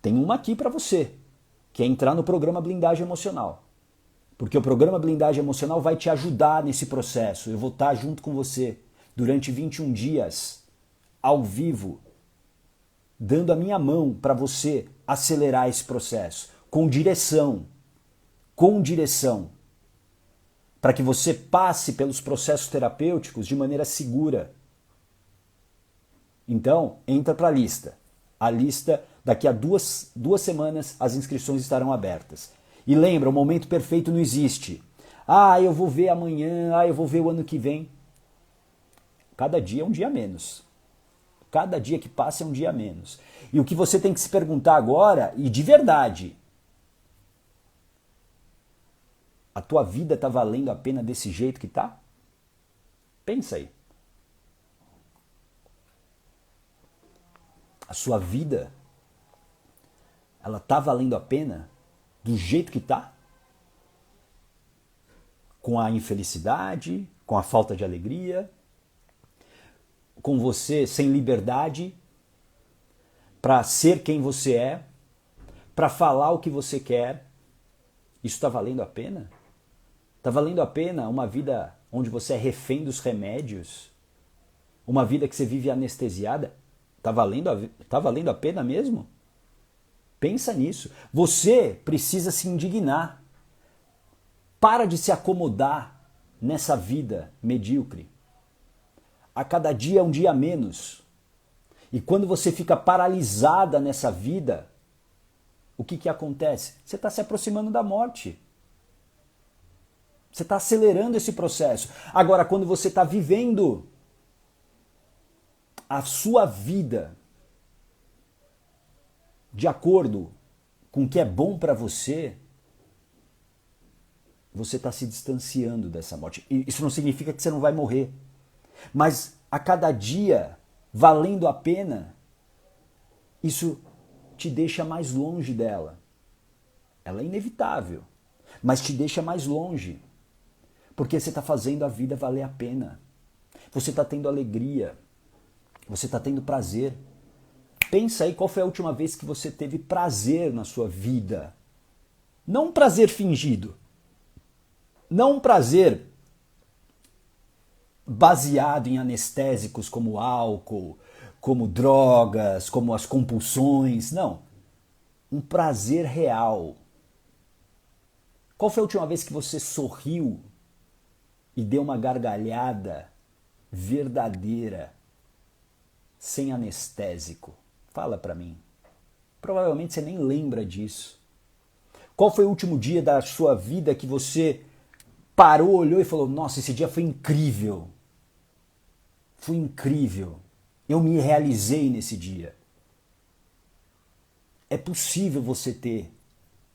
Tem uma aqui para você, que é entrar no programa Blindagem Emocional. Porque o programa Blindagem Emocional vai te ajudar nesse processo. Eu vou estar junto com você durante 21 dias, ao vivo, dando a minha mão para você acelerar esse processo, com direção, para que você passe pelos processos terapêuticos de maneira segura. Então, entra para a lista. A lista, daqui a duas semanas, as inscrições estarão abertas. E lembra, o momento perfeito não existe. Ah, eu vou ver amanhã, eu vou ver o ano que vem. Cada dia é um dia a menos. Cada dia que passa é um dia a menos. E o que você tem que se perguntar agora, e de verdade, a tua vida está valendo a pena desse jeito que tá? Pensa aí. A sua vida, ela está valendo a pena do jeito que tá? Com a infelicidade, com a falta de alegria, com você sem liberdade para ser quem você é, para falar o que você quer. Isso está valendo a pena? Está valendo a pena uma vida onde você é refém dos remédios? Uma vida que você vive anestesiada? Está valendo a pena mesmo? Pensa nisso. Você precisa se indignar. Para de se acomodar nessa vida medíocre. A cada dia é um dia a menos. E quando você fica paralisada nessa vida, o que acontece? Você está se aproximando da morte. Você está acelerando esse processo. Agora, quando você está vivendo a sua vida de acordo com o que é bom para você, você está se distanciando dessa morte. E isso não significa que você não vai morrer. Mas a cada dia, valendo a pena, isso te deixa mais longe dela. Ela é inevitável, mas te deixa mais longe. Porque você está fazendo a vida valer a pena. Você está tendo alegria. Você está tendo prazer. Pensa aí qual foi a última vez que você teve prazer na sua vida. Não um prazer fingido. Não um prazer baseado em anestésicos como álcool, como drogas, como as compulsões. Não. Um prazer real. Qual foi a última vez que você sorriu e deu uma gargalhada verdadeira, sem anestésico? Fala pra mim. Provavelmente você nem lembra disso. Qual foi o último dia da sua vida que você parou, olhou e falou, nossa, esse dia foi incrível. Foi incrível. Eu me realizei nesse dia. É possível você ter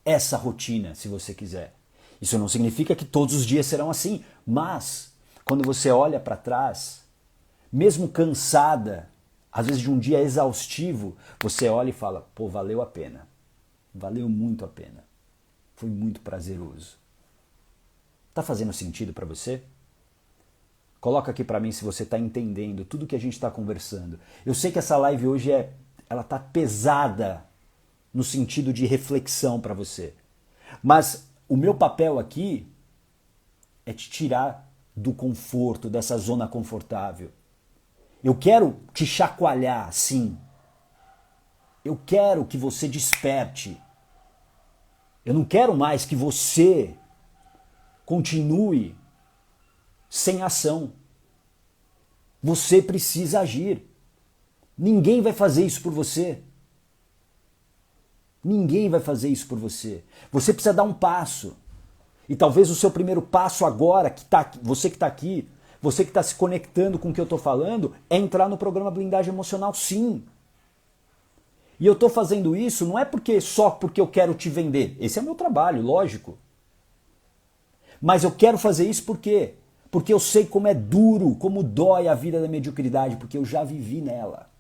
essa rotina, se você quiser. Isso não significa que todos os dias serão assim, mas quando você olha para trás, mesmo cansada, às vezes de um dia exaustivo, você olha e fala, pô, valeu a pena. Valeu muito a pena. Foi muito prazeroso. Tá fazendo sentido para você? Coloca aqui para mim se você está entendendo tudo que a gente está conversando. Eu sei que essa live hoje ela tá pesada no sentido de reflexão para você. Mas o meu papel aqui é te tirar do conforto, dessa zona confortável. Eu quero te chacoalhar, sim. Eu quero que você desperte. Eu não quero mais que você continue sem ação. Você precisa agir. Ninguém vai fazer isso por você. Ninguém vai fazer isso por você. Você precisa dar um passo. E talvez o seu primeiro passo agora, você que está aqui, você que está se conectando com o que eu estou falando, é entrar no programa Blindagem Emocional, sim. E eu estou fazendo isso não é só porque eu quero te vender. Esse é o meu trabalho, lógico. Mas eu quero fazer isso por quê? Porque eu sei como é duro, como dói a vida da mediocridade, porque eu já vivi nela.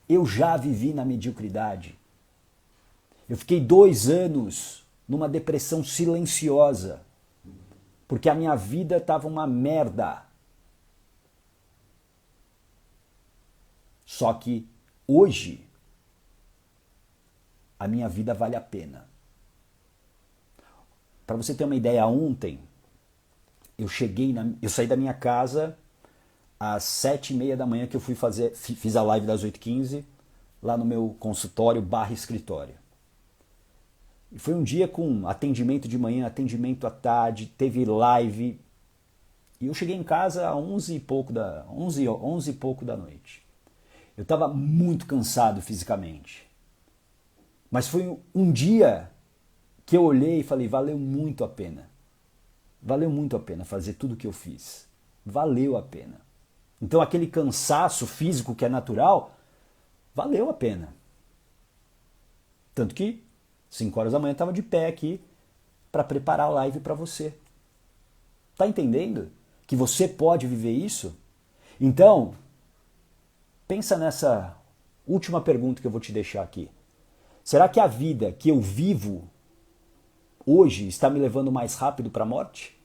Eu já vivi na mediocridade. Eu fiquei 2 anos numa depressão silenciosa, porque a minha vida estava uma merda. Só que hoje a minha vida vale a pena. Para você ter uma ideia, ontem eu saí da minha casa às 7h30 da manhã que eu fiz a live das 8h15 lá no meu consultório / escritório. E foi um dia com atendimento de manhã, atendimento à tarde, teve live. E eu cheguei em casa às 11 e pouco da noite. Eu estava muito cansado fisicamente. Mas foi um dia que eu olhei e falei, valeu muito a pena. Valeu muito a pena fazer tudo o que eu fiz. Valeu a pena. Então aquele cansaço físico que é natural, valeu a pena. Tanto que 5 horas da manhã eu estava de pé aqui para preparar a live para você. Tá entendendo? Que você pode viver isso? Então, pensa nessa última pergunta que eu vou te deixar aqui. Será que a vida que eu vivo hoje está me levando mais rápido para a morte?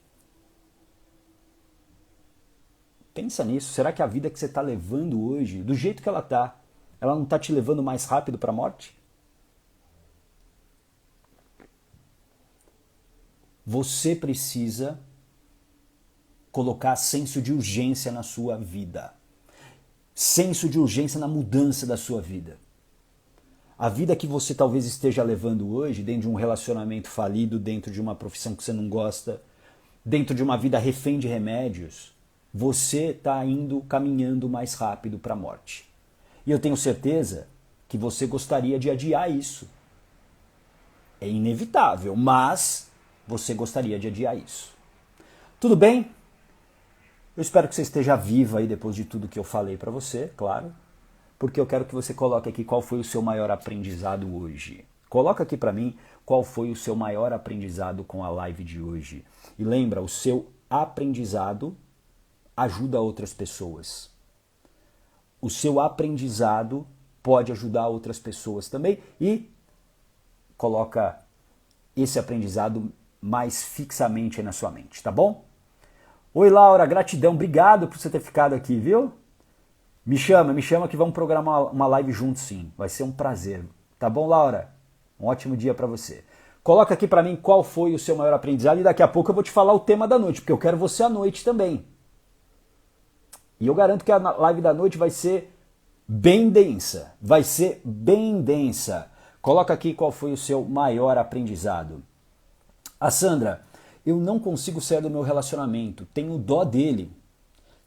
Pensa nisso. Será que a vida que você está levando hoje, do jeito que ela não está te levando mais rápido para a morte? Você precisa colocar senso de urgência na sua vida. Senso de urgência na mudança da sua vida. A vida que você talvez esteja levando hoje, dentro de um relacionamento falido, dentro de uma profissão que você não gosta, dentro de uma vida refém de remédios, você está caminhando mais rápido para a morte. E eu tenho certeza que você gostaria de adiar isso. É inevitável, mas você gostaria de adiar isso. Tudo bem? Eu espero que você esteja viva aí depois de tudo que eu falei para você, claro, porque eu quero que você coloque aqui qual foi o seu maior aprendizado hoje. Coloca aqui para mim qual foi o seu maior aprendizado com a live de hoje. E lembra, o seu aprendizado ajuda outras pessoas. O seu aprendizado pode ajudar outras pessoas também e coloca esse aprendizado mais fixamente aí na sua mente, tá bom? Oi, Laura, gratidão, obrigado por você ter ficado aqui, viu? Me chama que vamos programar uma live juntos sim, vai ser um prazer. Tá bom, Laura? Um ótimo dia para você. Coloca aqui para mim qual foi o seu maior aprendizado e daqui a pouco eu vou te falar o tema da noite, porque eu quero você à noite também. E eu garanto que a live da noite vai ser bem densa, vai ser bem densa. Coloca aqui qual foi o seu maior aprendizado. A Sandra, eu não consigo sair do meu relacionamento, tenho dó dele.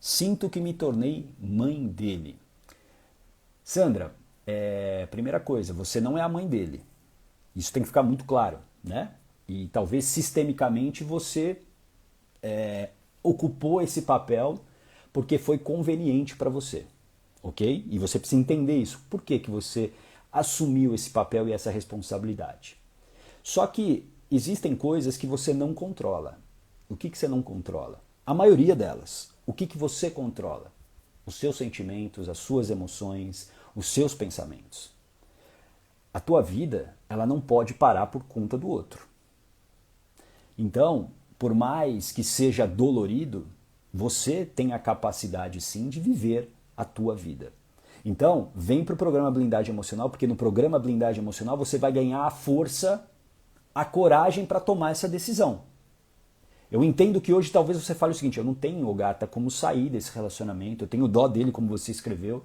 Sinto que me tornei mãe dele. Sandra, primeira coisa, você não é a mãe dele. Isso tem que ficar muito claro, né? E talvez sistemicamente você ocupou esse papel porque foi conveniente para você, ok? E você precisa entender isso. Por que você assumiu esse papel e essa responsabilidade? Só que existem coisas que você não controla. O que você não controla? A maioria delas. O que você controla? Os seus sentimentos, as suas emoções, os seus pensamentos. A tua vida, ela não pode parar por conta do outro. Então, por mais que seja dolorido, você tem a capacidade sim de viver a tua vida. Então, vem para o programa Blindagem Emocional, porque no programa Blindagem Emocional você vai ganhar a força, a coragem para tomar essa decisão. Eu entendo que hoje talvez você fale o seguinte, eu não tenho, Gata, como sair desse relacionamento, eu tenho dó dele, como você escreveu,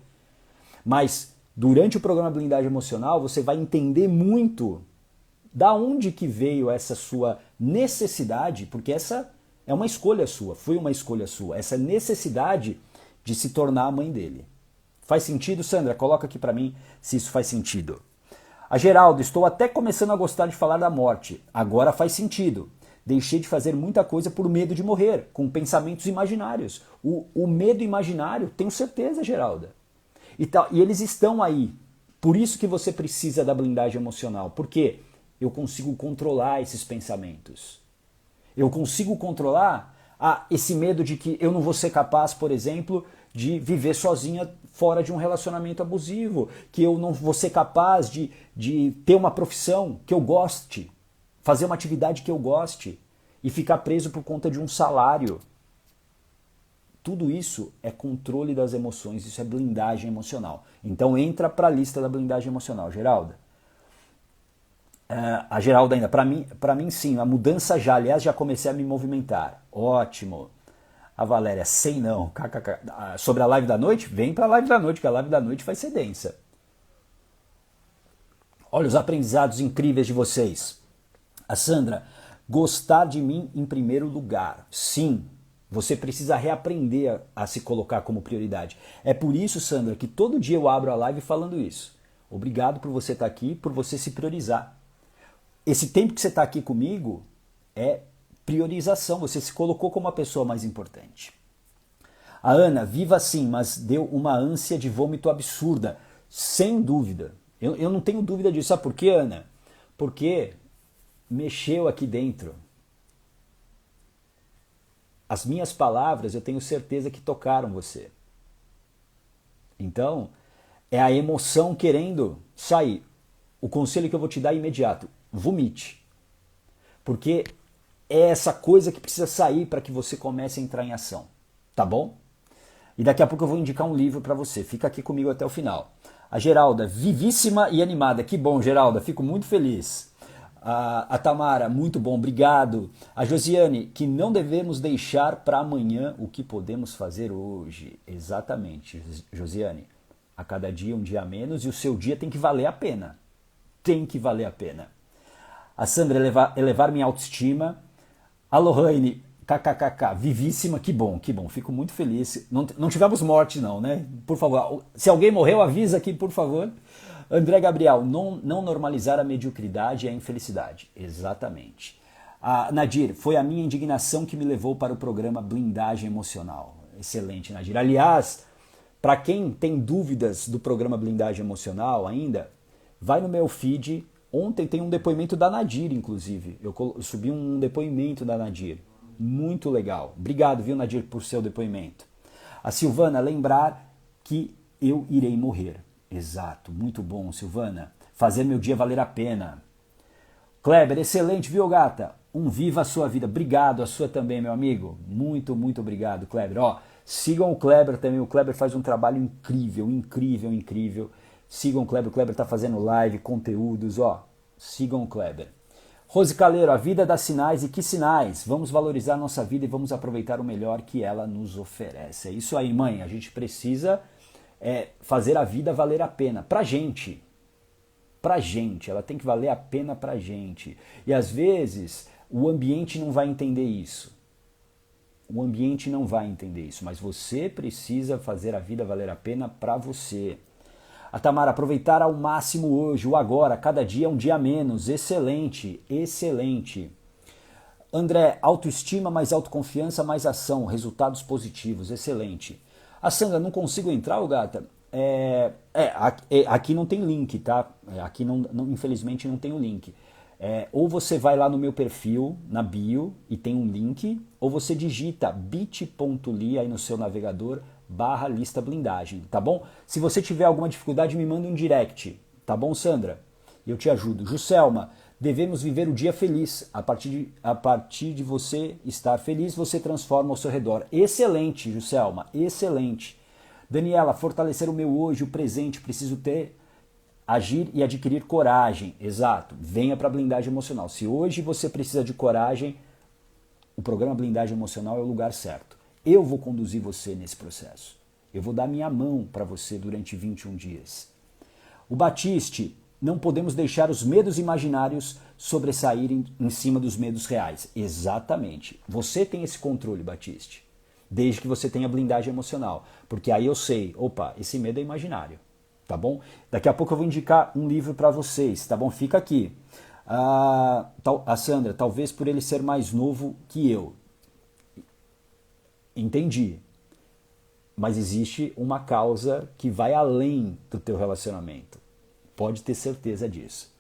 mas durante o programa Blindagem Emocional você vai entender muito da onde que veio essa sua necessidade, porque essa é uma escolha sua, foi uma escolha sua, essa necessidade de se tornar a mãe dele. Faz sentido, Sandra? Coloca aqui para mim se isso faz sentido. A Geraldo, estou até começando a gostar de falar da morte. Agora faz sentido. Deixei de fazer muita coisa por medo de morrer, com pensamentos imaginários. O medo imaginário, tenho certeza, Geralda. E eles estão aí. Por isso que você precisa da blindagem emocional. Por quê? Eu consigo controlar esses pensamentos. Eu consigo controlar esse medo de que eu não vou ser capaz, por exemplo, de viver sozinha fora de um relacionamento abusivo, que eu não vou ser capaz de ter uma profissão que eu goste, fazer uma atividade que eu goste e ficar preso por conta de um salário. Tudo isso é controle das emoções, isso é blindagem emocional. Então entra para a lista da blindagem emocional, Geralda. A Geralda ainda, para mim sim, a mudança já, aliás, já comecei a me movimentar. Ótimo. A Valéria, sei não. Sobre a live da noite? Vem para a live da noite, que a live da noite vai ser densa. Olha os aprendizados incríveis de vocês. A Sandra, gostar de mim em primeiro lugar. Sim, você precisa reaprender a se colocar como prioridade. É por isso, Sandra, que todo dia eu abro a live falando isso. Obrigado por você estar aqui, por você se priorizar. Esse tempo que você está aqui comigo é priorização, você se colocou como a pessoa mais importante. A Ana, viva sim, mas deu uma ânsia de vômito absurda, sem dúvida. Eu não tenho dúvida disso. Sabe por quê, Ana? Porque mexeu aqui dentro. As minhas palavras, eu tenho certeza que tocaram você. Então, é a emoção querendo sair. O conselho que eu vou te dar é imediato. Vomite. Porque é essa coisa que precisa sair para que você comece a entrar em ação. Tá bom? E daqui a pouco eu vou indicar um livro para você. Fica aqui comigo até o final. A Geralda, vivíssima e animada. Que bom, Geralda. Fico muito feliz. A Tamara, muito bom, obrigado. A Josiane, que não devemos deixar para amanhã o que podemos fazer hoje. Exatamente, Josiane. A cada dia um dia a menos e o seu dia tem que valer a pena. Tem que valer a pena. A Sandra, elevar minha autoestima. A Lohane, kkkk, vivíssima, que bom, fico muito feliz. Não tivemos morte não, né? Por favor, se alguém morreu, avisa aqui, por favor. André Gabriel, não normalizar a mediocridade e a infelicidade. Exatamente. A Nadir, foi a minha indignação que me levou para o programa Blindagem Emocional. Excelente, Nadir. Aliás, para quem tem dúvidas do programa Blindagem Emocional ainda, vai no meu feed. Ontem tem um depoimento da Nadir, inclusive. Eu subi um depoimento da Nadir. Muito legal. Obrigado, viu, Nadir, por seu depoimento. A Silvana, lembrar que eu irei morrer. Exato, muito bom, Silvana. Fazer meu dia valer a pena. Kleber, excelente, viu, gata? Viva a sua vida. Obrigado, a sua também, meu amigo. Muito, muito obrigado, Kleber. Ó, sigam o Kleber também. O Kleber faz um trabalho incrível, incrível, incrível. Sigam o Kleber está fazendo live, conteúdos, ó. Sigam o Kleber. Rose Caleiro, a vida dá sinais e que sinais? Vamos valorizar nossa vida e vamos aproveitar o melhor que ela nos oferece. É isso aí, mãe. A gente precisa fazer a vida valer a pena. Pra gente. Pra gente. Ela tem que valer a pena pra gente. E às vezes o ambiente não vai entender isso. O ambiente não vai entender isso. Mas você precisa fazer a vida valer a pena pra você. A Tamara, aproveitar ao máximo hoje, o agora, cada dia é um dia a menos. Excelente, excelente. André, autoestima mais autoconfiança mais ação, resultados positivos, excelente. A Sandra, não consigo entrar, ô gata? Aqui não tem link, tá? Aqui infelizmente não tem o link. Ou você vai lá no meu perfil, na bio, e tem um link, ou você digita bit.ly aí no seu navegador, /lista blindagem, tá bom? Se você tiver alguma dificuldade, me manda um direct, tá bom, Sandra? Eu te ajudo. Juscelma, devemos viver o dia feliz. A partir de você estar feliz, você transforma ao seu redor. Excelente, Juscelma, excelente. Daniela, fortalecer o meu hoje, o presente, preciso agir e adquirir coragem. Exato, venha para a blindagem emocional. Se hoje você precisa de coragem, o programa Blindagem Emocional é o lugar certo. Eu vou conduzir você nesse processo. Eu vou dar minha mão para você durante 21 dias. O Batiste, não podemos deixar os medos imaginários sobressaírem em cima dos medos reais. Exatamente. Você tem esse controle, Batiste, desde que você tenha blindagem emocional. Porque aí eu sei, opa, esse medo é imaginário. Tá bom? Daqui a pouco eu vou indicar um livro para vocês, tá bom? Fica aqui. A Sandra, talvez por ele ser mais novo que eu. Entendi. Mas existe uma causa que vai além do teu relacionamento. Pode ter certeza disso.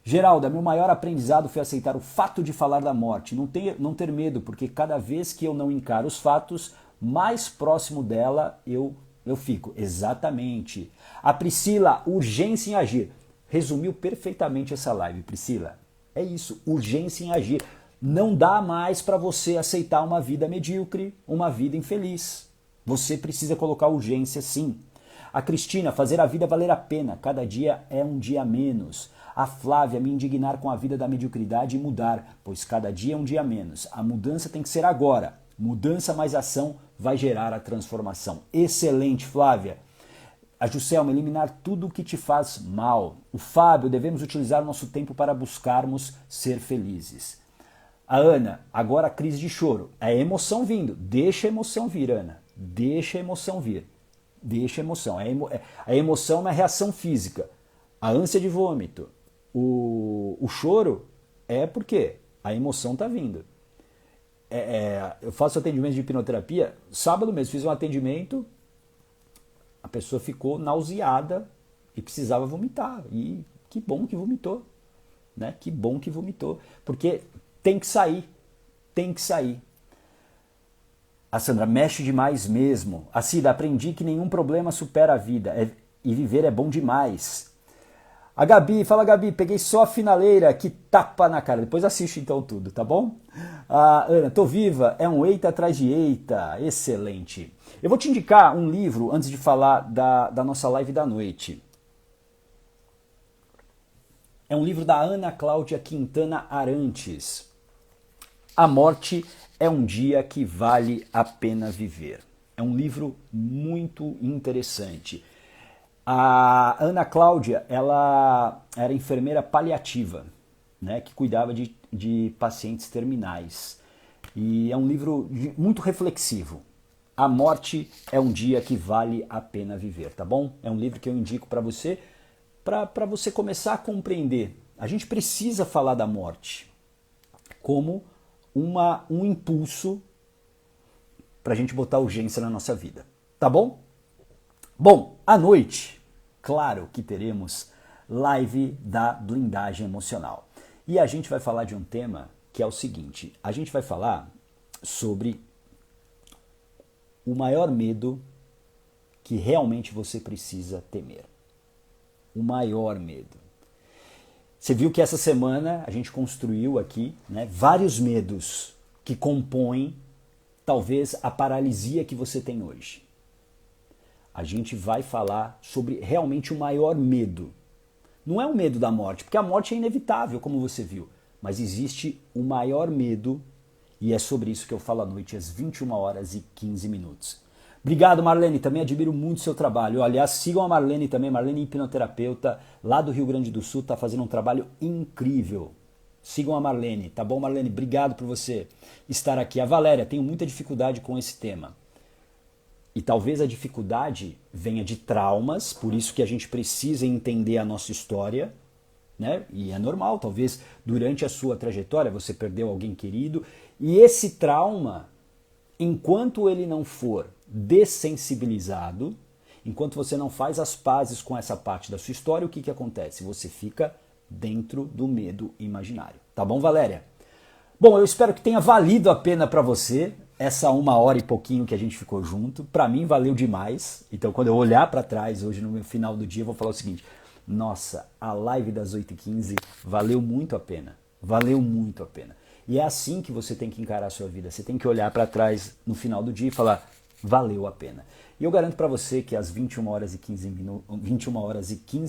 Geralda, meu maior aprendizado foi aceitar o fato de falar da morte. Não ter medo, porque cada vez que eu não encaro os fatos, mais próximo dela eu fico. Exatamente. A Priscila, urgência em agir. Resumiu perfeitamente essa live, Priscila. É isso, urgência em agir. Não dá mais para você aceitar uma vida medíocre, uma vida infeliz. Você precisa colocar urgência, sim. A Cristina, fazer a vida valer a pena. Cada dia é um dia menos. A Flávia, me indignar com a vida da mediocridade e mudar, pois cada dia é um dia menos. A mudança tem que ser agora. Mudança mais ação vai gerar a transformação. Excelente, Flávia. A Juscelma, eliminar tudo o que te faz mal. O Fábio, devemos utilizar nosso tempo para buscarmos ser felizes. A Ana, agora a crise de choro. É a emoção vindo. Deixa a emoção vir, Ana. Deixa a emoção vir. Deixa a emoção. A emoção é uma reação física. A ânsia de vômito. O choro é porque a emoção está vindo. Eu faço atendimento de hipnoterapia. Sábado mesmo fiz um atendimento, a pessoa ficou nauseada e precisava vomitar. E que bom que vomitou, né? Que bom que vomitou, porque tem que sair, tem que sair. A Sandra, mexe demais mesmo. A Cida, aprendi que nenhum problema supera a vida e viver é bom demais. A Gabi, fala Gabi, peguei só a finaleira, que tapa na cara. Depois assiste então tudo, tá bom? A Ana, tô viva, é um eita atrás de eita, excelente. Eu vou te indicar um livro antes de falar da nossa live da noite. É um livro da Ana Cláudia Quintana Arantes. A morte é um dia que vale a pena viver. É um livro muito interessante. A Ana Cláudia, ela era enfermeira paliativa, né, que cuidava de pacientes terminais. E é um livro muito reflexivo. A morte é um dia que vale a pena viver, tá bom? É um livro que eu indico para você começar a compreender. A gente precisa falar da morte como um impulso para a gente botar urgência na nossa vida, tá bom? Bom, à noite, claro que teremos live da blindagem emocional. E a gente vai falar de um tema que é o seguinte, a gente vai falar sobre o maior medo que realmente você precisa temer. O maior medo. Você viu que essa semana a gente construiu aqui, né, vários medos que compõem talvez a paralisia que você tem hoje. A gente vai falar sobre realmente o maior medo. Não é o medo da morte, porque a morte é inevitável, como você viu. Mas existe o maior medo, e é sobre isso que eu falo à noite, às 21h15. Obrigado, Marlene. Também admiro muito o seu trabalho. Aliás, sigam a Marlene também. Marlene, hipnoterapeuta, lá do Rio Grande do Sul, está fazendo um trabalho incrível. Sigam a Marlene, tá bom, Marlene? Obrigado por você estar aqui. A Valéria, tenho muita dificuldade com esse tema. E talvez a dificuldade venha de traumas, por isso que a gente precisa entender a nossa história, né? E é normal, talvez durante a sua trajetória você perdeu alguém querido, e esse trauma, enquanto ele não for dessensibilizado, enquanto você não faz as pazes com essa parte da sua história, o que que acontece? Você fica dentro do medo imaginário. Tá bom, Valéria? Bom, eu espero que tenha valido a pena para você essa 1 hora e pouquinho que a gente ficou junto. Para mim valeu demais. Então quando eu olhar para trás hoje no final do dia, eu vou falar o seguinte: nossa, a live das 8h15 valeu muito a pena. Valeu muito a pena. E é assim que você tem que encarar a sua vida. Você tem que olhar para trás no final do dia e falar: valeu a pena. E eu garanto para você que às 21 horas e 15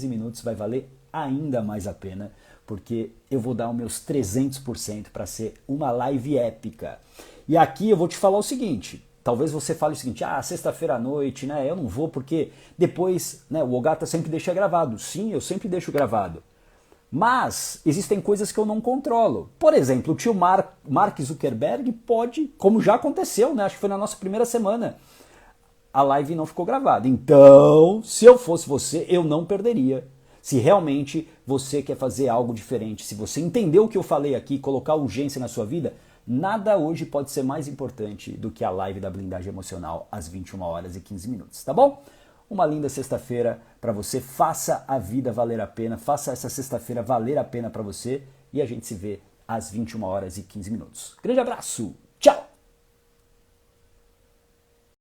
minutos vai valer ainda mais a pena, porque eu vou dar os meus 300% para ser uma live épica. E aqui eu vou te falar o seguinte: talvez você fale o seguinte, sexta-feira à noite, né? Eu não vou porque depois, né, o Ogata sempre deixa gravado. Sim, eu sempre deixo gravado. Mas existem coisas que eu não controlo. Por exemplo, o tio Mark Zuckerberg pode, como já aconteceu, né? Acho que foi na nossa primeira semana, a live não ficou gravada. Então, se eu fosse você, eu não perderia. Se realmente você quer fazer algo diferente, se você entendeu o que eu falei aqui, colocar urgência na sua vida, nada hoje pode ser mais importante do que a live da blindagem emocional às 21 horas e 15 minutos, tá bom? Uma linda sexta-feira para você, faça a vida valer a pena, faça essa sexta-feira valer a pena para você e a gente se vê às 21 horas e 15 minutos. Grande abraço!